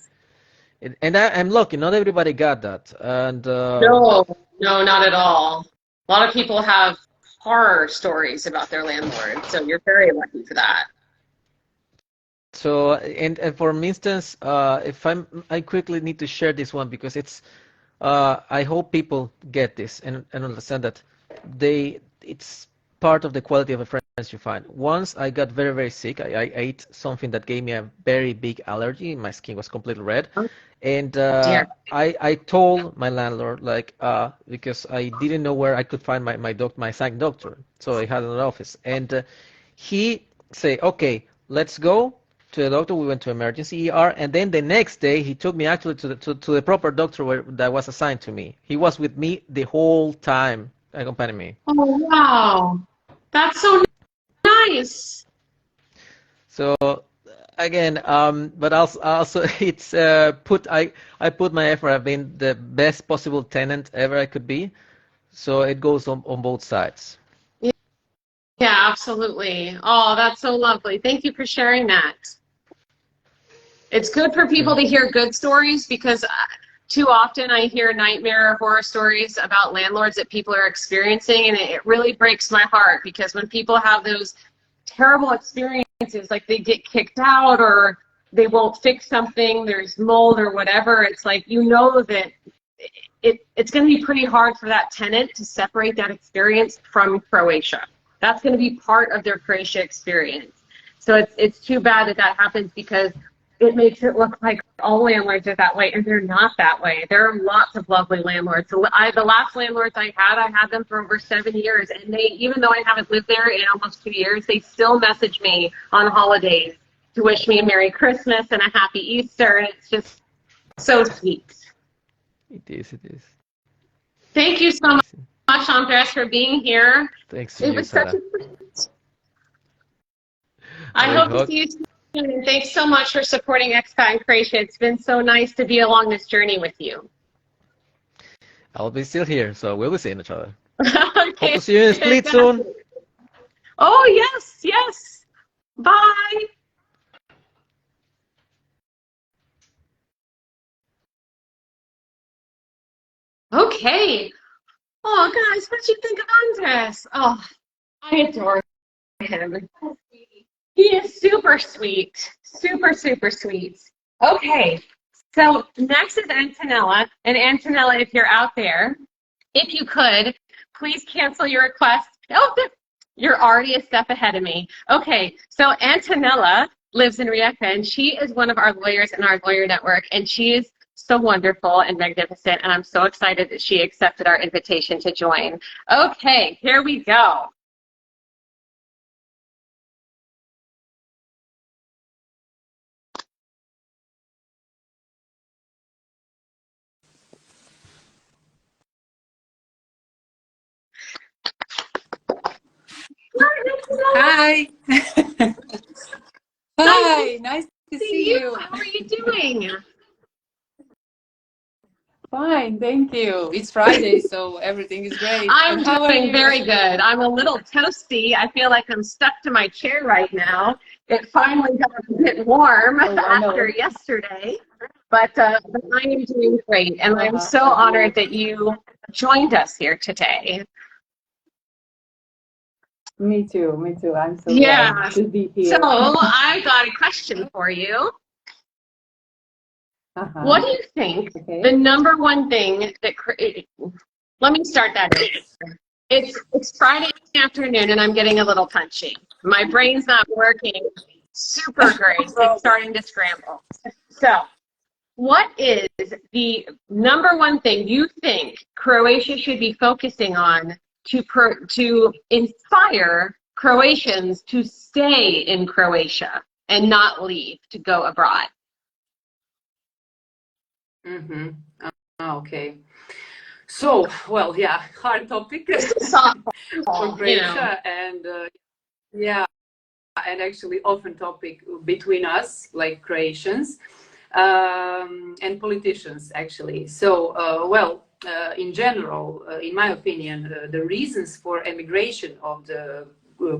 And I'm lucky. Not everybody got that. And No, not at all. A lot of people have horror stories about their landlord, so you're very lucky for that. So, and for instance, if I quickly need to share this one because it's, I hope people get this and understand that it's part of the quality of the friends you find. Once I got very, very sick. I ate something that gave me a very big allergy. My skin was completely red. And I told my landlord, like, because I didn't know where I could find my assigned doctor. So I had an office. And he say, okay, let's go to the doctor. We went to emergency ER, and then the next day he took me actually to the proper doctor that was assigned to me. He was with me the whole time, accompanying me. Oh, wow. That's so nice. So again, but also it's I put my effort. I've been the best possible tenant ever I could be. So it goes on both sides. Yeah, absolutely. Oh, that's so lovely. Thank you for sharing that. It's good for people to hear good stories because too often I hear nightmare horror stories about landlords that people are experiencing, and it really breaks my heart because when people have those terrible experiences, like they get kicked out or they won't fix something, there's mold or whatever, it's like you know that it's going to be pretty hard for that tenant to separate that experience from Croatia. That's going to be part of their Croatia experience. So it's too bad that that happens because it makes it look like all landlords are that way, and they're not that way. There are lots of lovely landlords. So the last landlords I had them for over 7 years, and they, even though I haven't lived there in almost 2 years, they still message me on holidays to wish me a Merry Christmas and a Happy Easter, and it's just so sweet. It is. Thank you so much, Andrés, for being here. Thanks to It you, was such Sarah. a treat. I hope to see you soon. And thanks so much for supporting Expat in Croatia. It's been so nice to be along this journey with you. I'll be still here, so we'll be seeing each other. Okay. Hope to see you in Split soon. Oh, yes. Bye. Okay. Oh, guys, what did you think of Andrés? Oh, I adore him. He is super sweet. Super sweet. Okay, so next is Antonella. And Antonella, if you're out there, if you could, please cancel your request. Oh, you're already a step ahead of me. Okay, so Antonella lives in Rijeka, and she is one of our lawyers in our lawyer network, and she is so wonderful and magnificent, and I'm so excited that she accepted our invitation to join. Okay, here we go. Hi. Hi, nice to see you. How are you doing? Fine, thank you. It's Friday, so everything is great. I'm And how are doing you? very good. I'm a little toasty. I feel like I'm stuck to my chair right now. It finally got a bit warm after yesterday, but I am doing great, and I'm so honored that you joined us here today. Me too. I'm so Yeah. glad to be here. So I got a question for you. What do you think the number one thing that, let me start that over. It's Friday afternoon and I'm getting a little punchy. My brain's not working super great. It's starting to scramble. So what is the number one thing you think Croatia should be focusing on to inspire Croatians to stay in Croatia and not leave to go abroad? Okay. So, well, yeah, hard topic for Croatia, and yeah, and actually often topic between us, like Croatians, and politicians, actually. So, well, in general, in my opinion, the reasons for emigration of the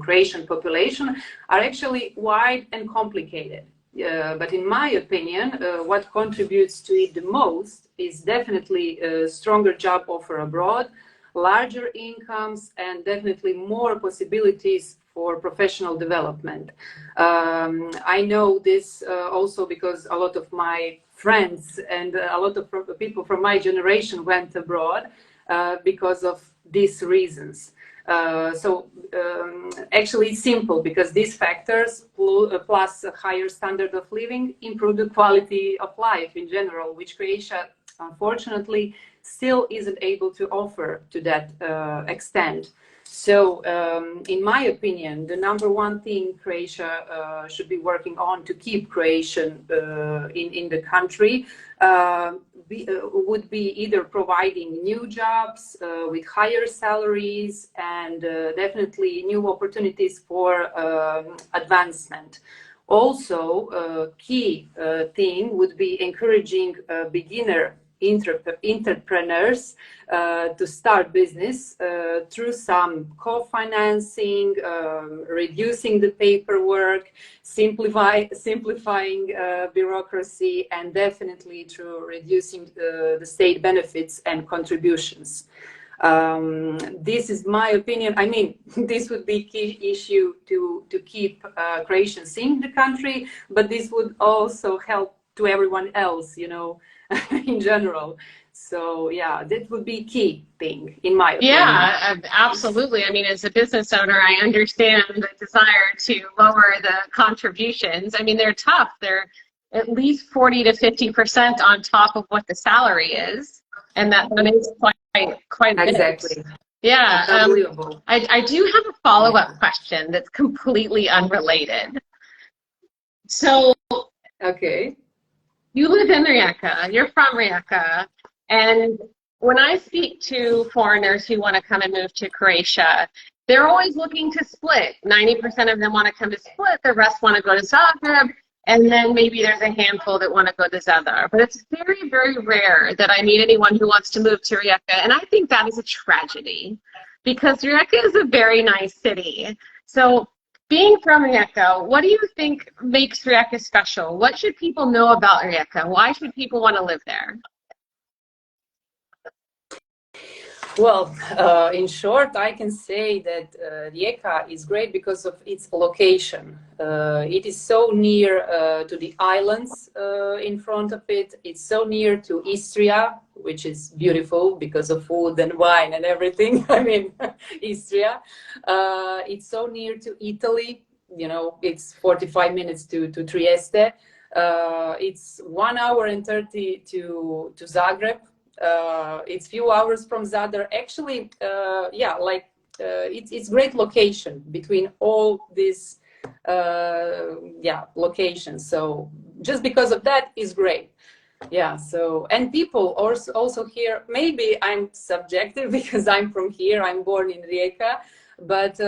Croatian population are actually wide and complicated. But in my opinion, what contributes to it the most is definitely a stronger job offer abroad, larger incomes, and definitely more possibilities for professional development. I know this also because a lot of my friends and a lot of people from my generation went abroad because of these reasons. Actually it's simple, because these factors plus a higher standard of living improve the quality of life in general, which Croatia unfortunately still isn't able to offer to that extent. So, in my opinion, the number one thing Croatia should be working on to keep Croatian in the country would be either providing new jobs with higher salaries and definitely new opportunities for advancement. Also, a key thing would be encouraging beginner entrepreneurs to start business through some co-financing, reducing the paperwork, simplifying bureaucracy, and definitely through reducing the state benefits and contributions. This is my opinion. I mean, this would be key issue to keep Croatians in the country, but this would also help to everyone else, you know, in general. So yeah, that would be key thing in my opinion. Yeah, absolutely. I mean, as a business owner, I understand the desire to lower the contributions. I mean, they're tough. They're at least 40 to 50% on top of what the salary is, and that is quite a bit. Exactly. Yeah. Unbelievable. I do have a follow-up question that's completely unrelated. So, okay. You live in Rijeka, you're from Rijeka, and when I speak to foreigners who want to come and move to Croatia, they're always looking to split. 90% of them want to come to Split, the rest want to go to Zagreb, and then maybe there's a handful that want to go to Zadar. But it's very, very rare that I meet anyone who wants to move to Rijeka, and I think that is a tragedy, because Rijeka is a very nice city. So, being from Rijeka, what do you think makes Rijeka special? What should people know about Rijeka? Why should people want to live there? Well, in short, I can say that Rijeka is great because of its location. It is so near to the islands in front of it. It's so near to Istria, which is beautiful because of food and wine and everything. I mean, Istria. It's so near to Italy. You know, it's 45 minutes to Trieste. It's 1 hour and 30 to Zagreb. It's few hours from Zadar. Actually, yeah, like it's great location between all these locations. So just because of that is great. Yeah. So, and people also here, maybe I'm subjective because I'm from here. I'm born in Rijeka, but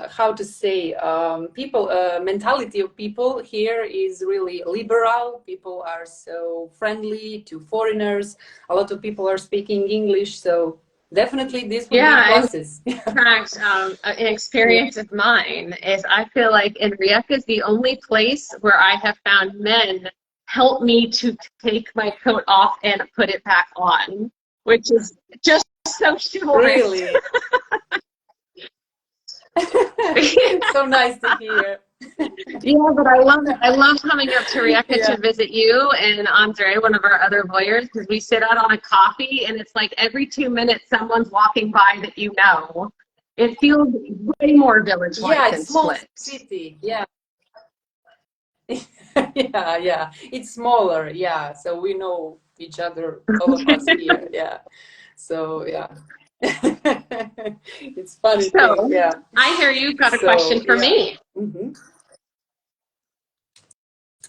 how to say, mentality of people here is really liberal. People are so friendly to foreigners. A lot of people are speaking English, so definitely this would be pluses. In fact, an experience of mine is I feel like in Rijeka is the only place where I have found men help me to take my coat off and put it back on, which is just so chivalrous. Really? So nice to hear. Yeah, but I love it. I love coming up to Rijeka to visit you and André, one of our other lawyers, because we sit out on a coffee and it's like every 2 minutes someone's walking by that you know. It feels way more village-like than small Split. city. Yeah. Yeah. It's smaller. Yeah. So we know each other, all of us here. Yeah. So yeah. It's funny. So, yeah. I hear you've got a question for me. Mm-hmm.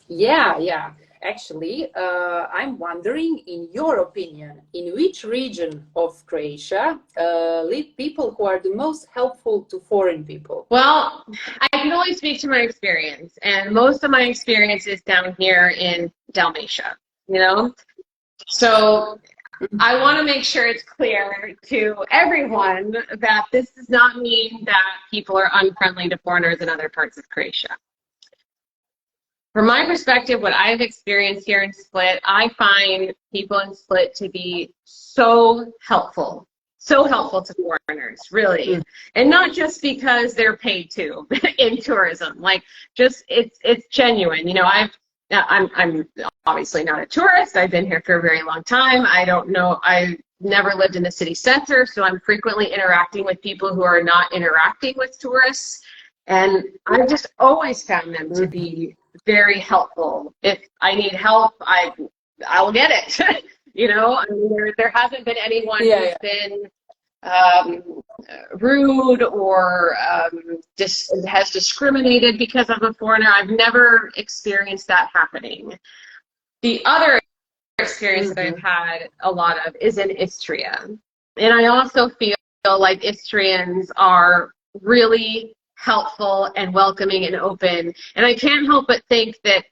Yeah. Actually, I'm wondering, in your opinion, in which region of Croatia live people who are the most helpful to foreign people? Well, I can only speak to my experience, and most of my experience is down here in Dalmatia, you know? So I want to make sure it's clear to everyone that this does not mean that people are unfriendly to foreigners in other parts of Croatia. From my perspective, what I've experienced here in Split, I find people in Split to be so helpful to foreigners, really. And not just because they're paid to in tourism, like just it's genuine. You know, I'm obviously not a tourist. I've been here for a very long time. I never lived in the city center, so I'm frequently interacting with people who are not interacting with tourists. And I've just always found them to be very helpful. If I need help, I'll get it. You know, I mean, there hasn't been anyone who's been rude or has discriminated because of a foreigner. I've never experienced that happening. The other experience that I've had a lot of is in Istria. And I also feel like Istrians are really helpful and welcoming and open. And I can't help but think that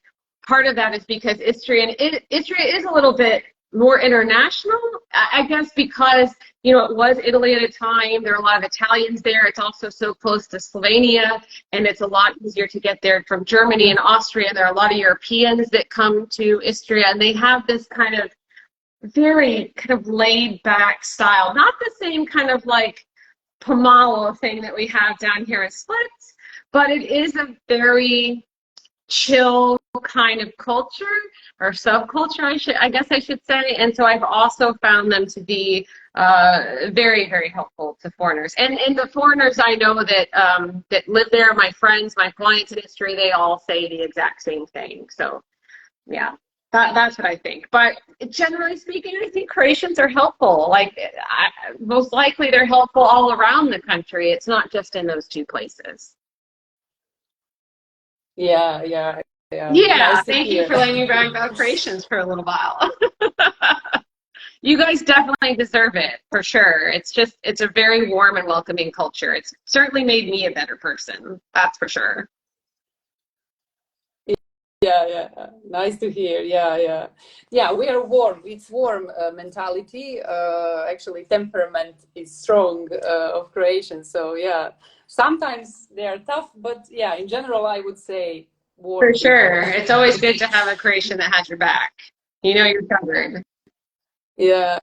part of that is because Istria is a little bit more international, I guess, because, you know, it was Italy at a time. There are a lot of Italians there. It's also so close to Slovenia, and it's a lot easier to get there from Germany and Austria. There are a lot of Europeans that come to Istria, and they have this kind of very kind of laid back style. Not the same kind of like pomalo thing that we have down here in Splits, but it is a very chill kind of culture or subculture, I guess I should say. And so I've also found them to be very, very helpful to foreigners. And the foreigners I know that that live there, my friends, my clients in history, they all say the exact same thing. So yeah, that's what I think. But generally speaking, I think Croatians are helpful. Like, most likely they're helpful all around the country. It's not just in those two places. Yeah. Nice, thank you for letting me brag about Croatians for a little while. You guys definitely deserve it, for sure. It's a very warm and welcoming culture. It's certainly made me a better person, that's for sure. Yeah. Nice to hear. Yeah. We are warm. It's warm mentality. Actually, temperament is strong of Croatians. So yeah, sometimes they are tough, but yeah, in general, I would say warm. For sure. It's always good to have a Croatian that has your back. You know you're covered. Yeah.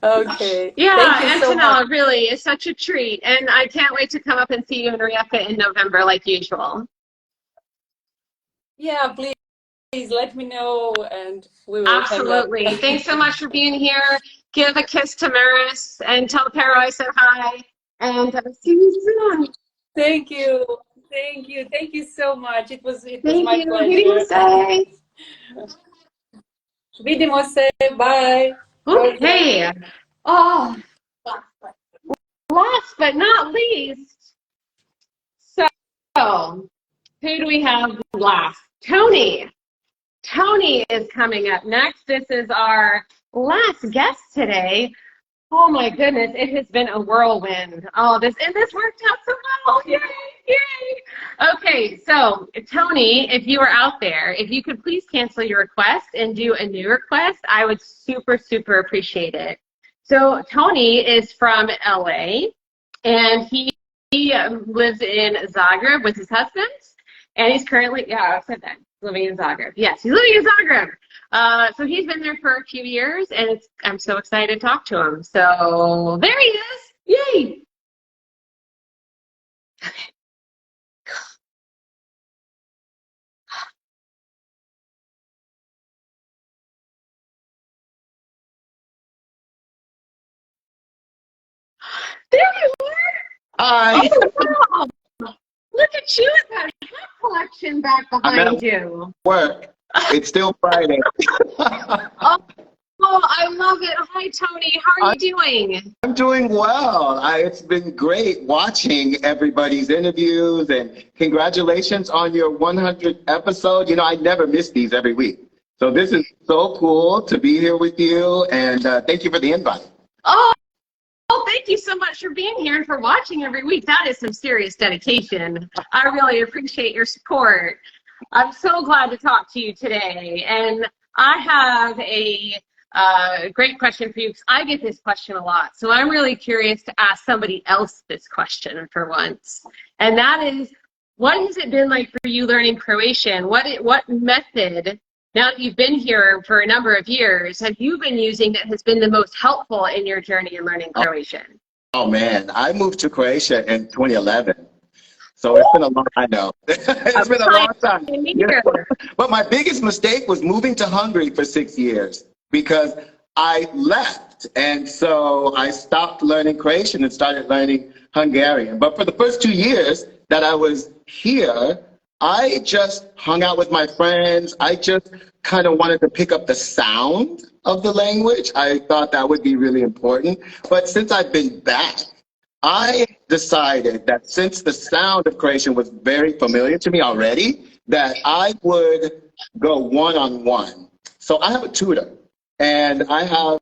Okay. Yeah, Antonella, so really, it's such a treat. And I can't wait to come up and see you in Rijeka in November like usual. Yeah, please let me know and we will. Absolutely. Thanks so much for being here. Give a kiss to Maris and tell Pero I said hi. And see you soon. Thank you so much. It was my pleasure. Vidimo se. Bye. Okay. Oh, last but not least, so who do we have last? Tony. Tony is coming up next. This is our last guest today. Oh my goodness, it has been a whirlwind. Oh, this worked out so well. Yay. Okay, so Tony, if you are out there, if you could please cancel your request and do a new request, I would super, super appreciate it. So Tony is from LA, and he lives in Zagreb with his husband, and he's currently, I said that, living in Zagreb. Yes, he's living in Zagreb. So he's been there for a few years, and I'm so excited to talk to him. So there he is. Yay. Okay. There you are. Hi. Oh, wow. Look at you with that hat collection back behind you. Work. It's still Friday. Oh, I love it. Hi, Tony. How are you doing? I'm doing well. It's been great watching everybody's interviews, and congratulations on your 100th episode. You know, I never miss these every week. So this is so cool to be here with you, and thank you for the invite. Oh, thank you so much for being here and for watching every week. That is some serious dedication. I really appreciate your support. I'm so glad to talk to you today. And I have a great question for you, because I get this question a lot. So I'm really curious to ask somebody else this question for once. And that is, what has it been like for you learning Croatian? What method, now that you've been here for a number of years, have you been using that has been the most helpful in your journey in learning Croatian? Oh man, I moved to Croatia in 2011. So it's been a long, I know. It's been a long time. Yeah. But my biggest mistake was moving to Hungary for 6 years, because I left. And so I stopped learning Croatian and started learning Hungarian. But for the first 2 years that I was here, I just hung out with my friends. I just kind of wanted to pick up the sound of the language. I thought that would be really important. But since I've been back, I decided that since the sound of Croatian was very familiar to me already, that I would go one-on-one. So I have a tutor, and I have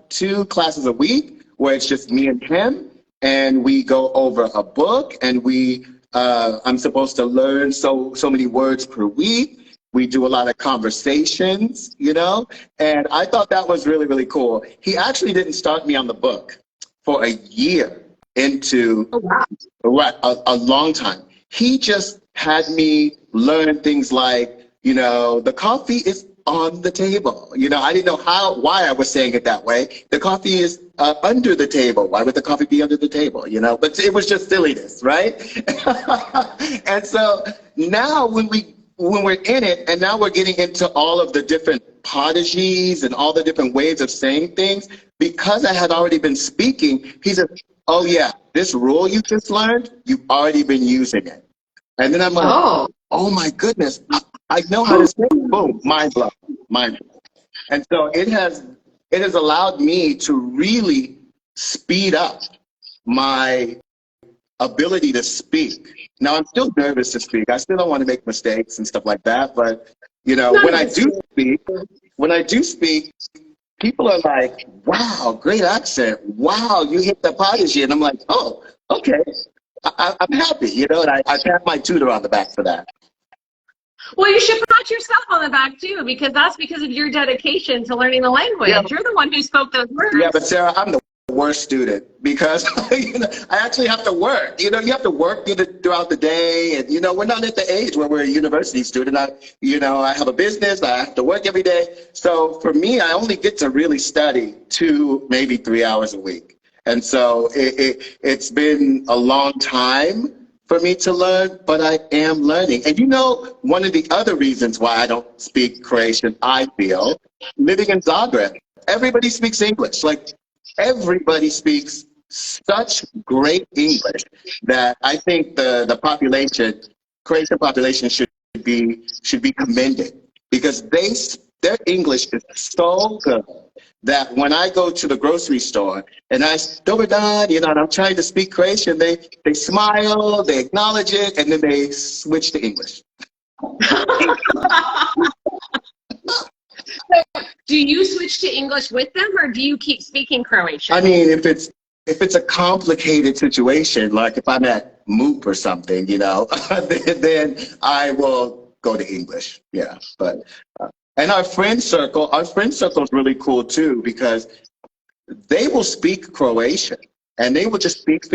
2 classes a week where it's just me and him, and we go over a book, and I'm supposed to learn so many words per week. We do a lot of conversations, you know, and I thought that was really, really cool. He actually didn't start me on the book for a year into a long time. He just had me learn things like, you know, the coffee is on the table. You know, I didn't know why I was saying it that way. The coffee is under the table. Why would the coffee be under the table? You know, but it was just silliness, right? And so now when we're in it, and now we're getting into all of the different prodigies and all the different ways of saying things, because I had already been speaking, he said, oh yeah, this rule you just learned, you've already been using it. And then I'm like, oh my goodness, I know how to say it. Boom, mind blown, mind blown. And so it has allowed me to really speed up my ability to speak. Now, I'm still nervous to speak. I still don't want to make mistakes and stuff like that. But, you know, when I do speak, people are like, wow, great accent. Wow, you hit the prodigy. And I'm like, oh, okay. I'm happy, you know, and I pat my tutor on the back for that. Well, you should pat yourself on the back, too, because that's because of your dedication to learning the language. Yeah. You're the one who spoke those words. Yeah, but Sarah, I'm the worst student because you know, I actually have to work. You know, you have to work throughout the day. And, you know, we're not at the age where we're a university student. I have a business. I have to work every day. So for me, I only get to really study 2, maybe 3 hours a week. And so it's been a long time for me to learn, but I am learning. And you know, one of the other reasons why I don't speak Croatian, I feel, living in Zagreb, everybody speaks English. Like, everybody speaks such great English that I think the population, Croatian population, should be commended, because their English is so good that when I go to the grocery store and Dobar dan, you know, and I'm trying to speak Croatian, they smile, they acknowledge it, and then they switch to English. So, do you switch to English with them, or do you keep speaking Croatian? I mean, if it's a complicated situation, like if I'm at Moop or something, you know, then I will go to English. Yeah, but. And our friend circle is really cool too, because they will speak Croatian and they will just speak,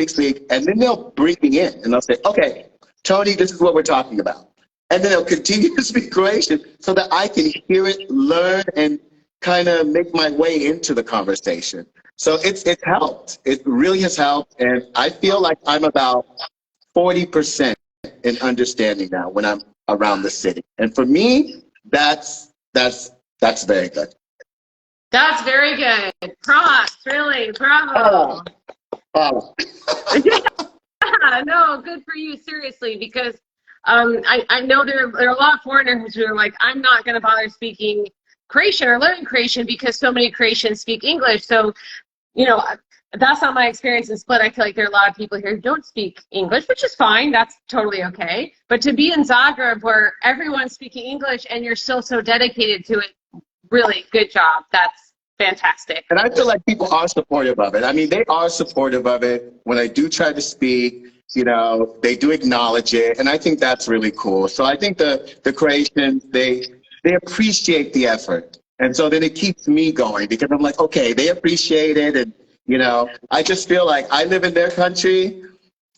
and then they'll bring me in and they'll say, okay, Tony, this is what we're talking about. And then they'll continue to speak Croatian so that I can hear it, learn, and kind of make my way into the conversation. So it's helped. It really has helped. And I feel like I'm about 40% in understanding now when I'm around the city. And for me, that's very good. That's very good. Props, really, bravo. Yeah, no, good for you, seriously, because I know there are a lot of foreigners who are like, I'm not going to bother speaking Croatian or learning Croatian because so many Croatians speak English. So, you know, that's not my experience in Split. I feel like there are a lot of people here who don't speak English, which is fine. That's totally okay. But to be in Zagreb where everyone's speaking English and you're still so dedicated to it, really good job. That's fantastic. And I feel like people are supportive of it. I mean, they are supportive of it. When I do try to speak, you know, they do acknowledge it. And I think that's really cool. So I think the Croatians, they appreciate the effort. And so then it keeps me going because I'm like, okay, they appreciate it. And, you know, I just feel like I live in their country.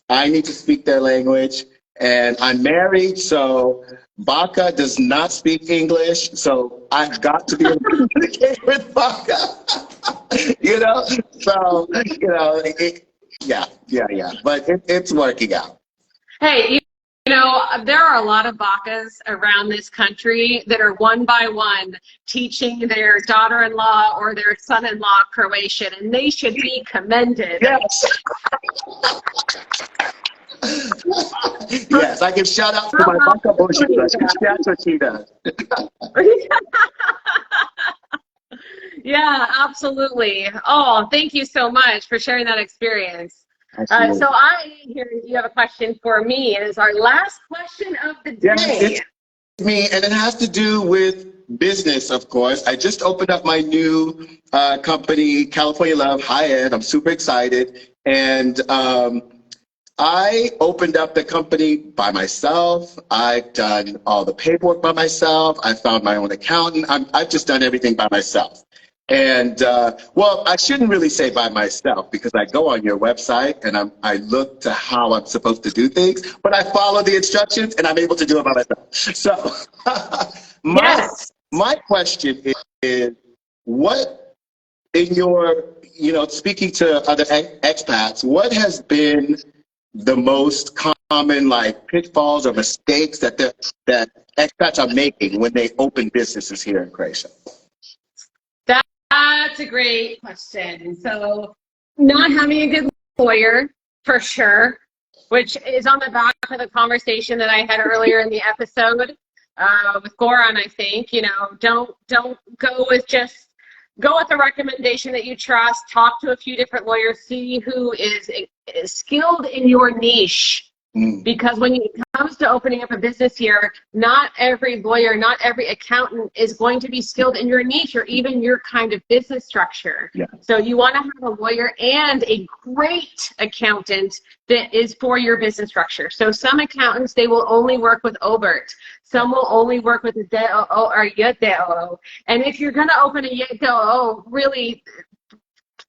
I need to speak their language. And I'm married, so Baka does not speak English. So I've got to be able to communicate with Baka. You know? So, you know, yeah. But it's working out. Hey, you know, there are a lot of Bakas around this country that are one by one teaching their daughter-in-law or their son-in-law Croatian, and they should be commended. Yes. Yes, I can shout out to my Baka Bushra. That's what she does. Yeah, absolutely. Oh, thank you so much for sharing that experience. Absolutely. So I hear you have a question for me. It is our last question of the Yeah, day. it's me, and it has to do with business, of course. I just opened up my new company, California Love. Hi, Ed. I'm super excited. And I opened up the company by myself. I've done all the paperwork by myself. I found my own accountant. I've just done everything by myself. And well, I shouldn't really say by myself because I go on your website and I look to how I'm supposed to do things, but I follow the instructions and I'm able to do it by myself. So my question is, what in your, speaking to other expats, what has been the most common like pitfalls or mistakes that that expats are making when they open businesses here in Croatia? That's a great question. So not having a good lawyer, for sure, which is on the back of the conversation that I had earlier in the episode with Goran, I think. Don't go with the recommendation that you trust. Talk to a few different lawyers. See who is skilled in your niche. Because when it comes to opening up a business here, not every lawyer, not every accountant is going to be skilled in your niche or even your kind of business structure. Yeah. So you want to have a lawyer and a great accountant that is for your business structure. So some accountants, they will only work with Obert. Some will only work with a DOO or YDO. And if you're going to open a YDO, really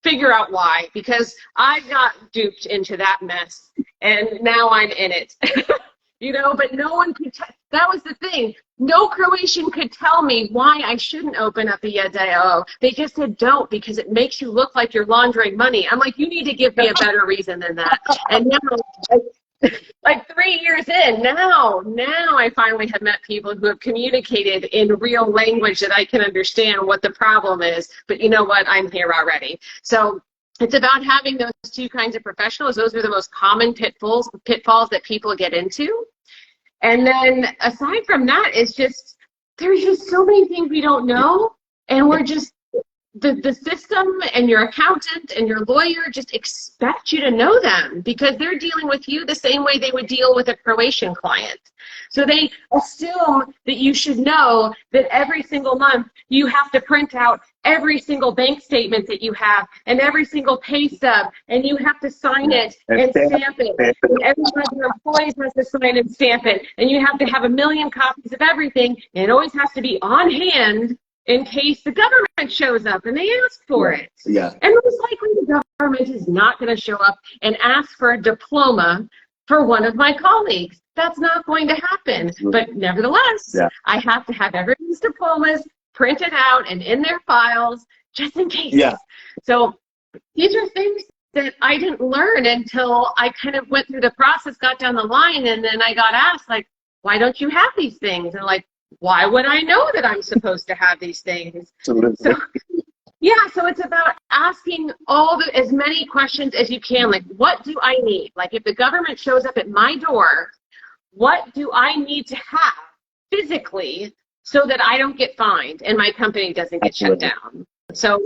figure out why, because I got duped into that mess and now I'm in it. But no one could that was the thing. No Croatian could tell me why I shouldn't open up a YDO. They just said don't because it makes you look like you're laundering money. I'm like, you need to give me a better reason than that. And now, like 3 years in, now I finally have met people who have communicated in real language that I can understand what the problem is. But you know what? I'm here already. So it's about having those two kinds of professionals. Those are the most common pitfalls that people get into. And then aside from that, there's just so many things we don't know, and we're just the system and your accountant and your lawyer just expect you to know them because they're dealing with you the same way they would deal with a Croatian client. So they assume that you should know that every single month you have to print out every single bank statement that you have and every single pay stub, and you have to sign it and stamp it. And every one of your employees has to sign and stamp it. And you have to have 1 million copies of everything, and it always has to be on hand in case the government shows up and they ask for it. Yeah. And most likely the government is not going to show up and ask for a diploma for one of my colleagues. That's not going to happen. But nevertheless, I have to have everyone's diplomas printed out and in their files just in case. Yeah. So these are things that I didn't learn until I kind of went through the process, got down the line, and then I got asked, like, why don't you have these things? And like, why would I know that I'm supposed to have these things? So it's about asking as many questions as you can. Like, what do I need? Like, if the government shows up at my door, what do I need to have physically so that I don't get fined and my company doesn't get shut down? So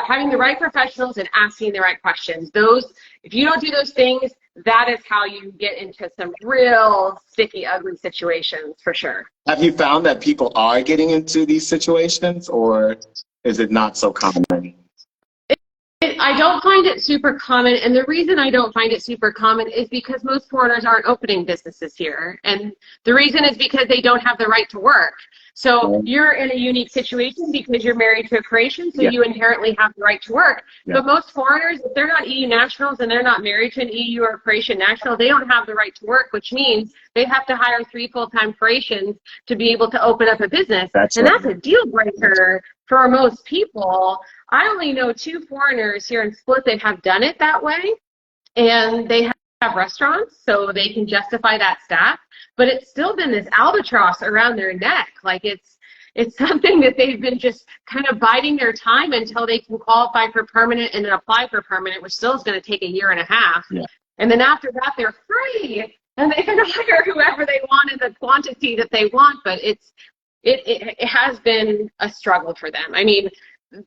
having the right professionals and asking the right questions. If you don't do those things, that is how you get into some real sticky, ugly situations for sure. Have you found that people are getting into these situations, or is it not so common? I don't find it super common, and the reason I don't find it super common is because most foreigners aren't opening businesses here, and the reason is because they don't have the right to work. So you're in a unique situation because you're married to a Croatian, so you inherently have the right to work. But most foreigners, if they're not EU nationals and they're not married to an EU or Croatian national, they don't have the right to work, which means they have to hire 3 full-time Croatians to be able to open up a business. That's a deal breaker for most people. I only know 2 foreigners here in Split that have done it that way, and they have restaurants, so they can justify that staff. But it's still been this albatross around their neck. Like it's something that they've been just kind of biding their time until they can qualify for permanent and then apply for permanent, which still is going to take 1.5 years. Yeah. And then after that, they're free, and they can hire whoever they want in the quantity that they want. But it has been a struggle for them. I mean,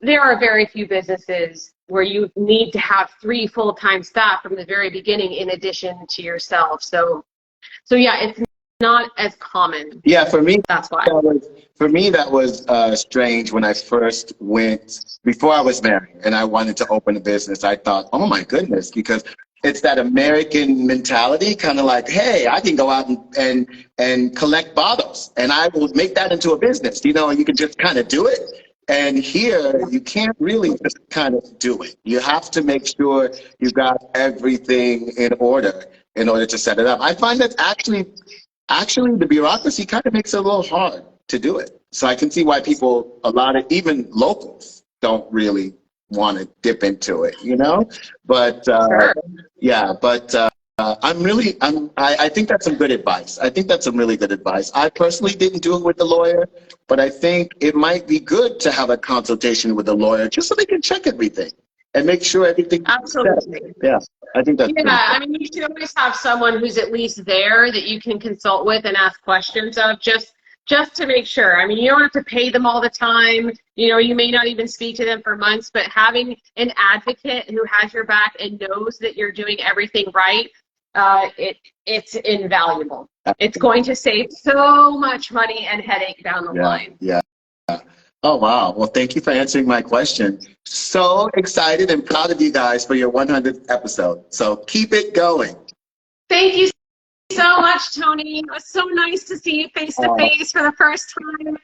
there are very few businesses where you need to have 3 full-time staff from the very beginning in addition to yourself. So yeah, it's not as common. Yeah, for me, That's why. That was strange when I first went, before I was married and I wanted to open a business. I thought, oh my goodness, because it's that American mentality, kind of like, hey, I can go out and collect bottles and I will make that into a business, you know, and you can just kind of do it. And here, you can't really just kind of do it. You have to make sure you got everything in order to set it up. I find that actually the bureaucracy kind of makes it a little hard to do it. So I can see why people, a lot of, even locals, don't really want to dip into it, you know? But yeah, but I think that's some good advice. I think that's some really good advice. I personally didn't do it with the lawyer, but I think it might be good to have a consultation with the lawyer just so they can check everything and make sure everything. Absolutely. Yeah, I think that's. Yeah, I mean, you should always have someone who's at least there that you can consult with and ask questions of, just to make sure. I mean, you don't have to pay them all the time. You know, you may not even speak to them for months, but having an advocate who has your back and knows that you're doing everything right, it's invaluable. It's going to save so much money and headache down the line. Yeah. Oh, wow. Well, thank you for answering my question. So excited and proud of you guys for your 100th episode. So keep it going. Thank you so much, Tony. It was so nice to see you face to face for the first time.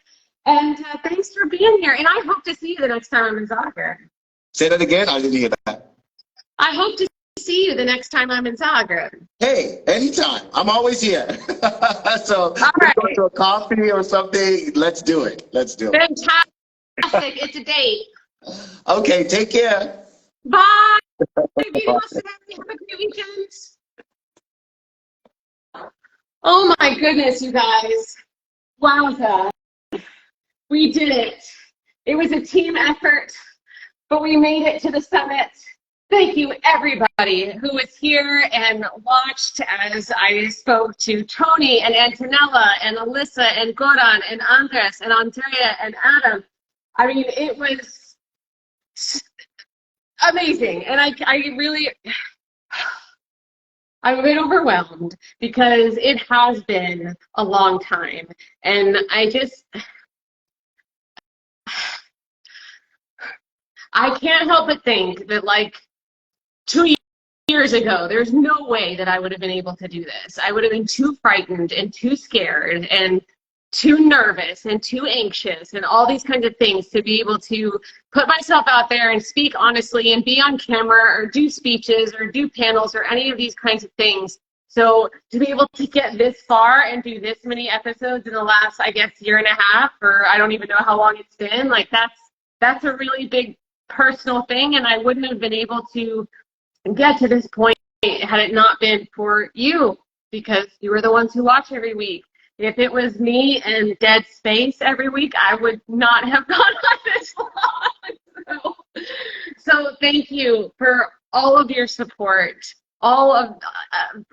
And thanks for being here. And I hope to see you the next time I'm in Zagreb. Say that again. I didn't hear that. I hope to see you the next time I'm in Zagreb. Hey, anytime. I'm always here. So right. Go to a coffee or something. Let's do it. Fantastic. It's a date. Okay, take care. Bye. Beautiful city. Have a great weekend. Oh my goodness, you guys. Wowza. We did it. It was a team effort, but we made it to the summit. Thank you, everybody who was here and watched as I spoke to Tony and Antonella and Alyssa and Goran and Andrés and Andrea and Adam. I mean, it was amazing. And I'm a bit overwhelmed because it has been a long time. And I can't help but think that, like, 2 years ago, there's no way that I would have been able to do this. I would have been too frightened and too scared and too nervous and too anxious and all these kinds of things to be able to put myself out there and speak honestly and be on camera or do speeches or do panels or any of these kinds of things. So to be able to get this far and do this many episodes in the last, I guess, year and a half, or I don't even know how long it's been, like that's a really big personal thing, and I wouldn't have been able to get to this point had it not been for you, because you were the ones who watch every week. If it was me and dead space every week, I would not have gone on this long. So thank you for all of your support, all of,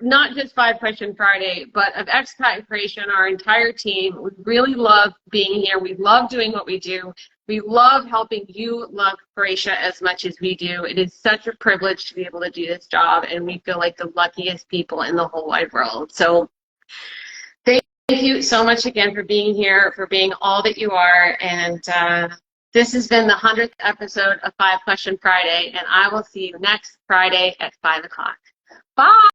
not just 5 Question Friday, but of Expat and Croatia and our entire team. We really love being here. We love doing what we do. We love helping you love Croatia as much as we do. It is such a privilege to be able to do this job, and we feel like the luckiest people in the whole wide world. So thank you so much again for being here, for being all that you are. And this has been the 100th episode of 5 Question Friday, and I will see you next Friday at 5 o'clock. Bye.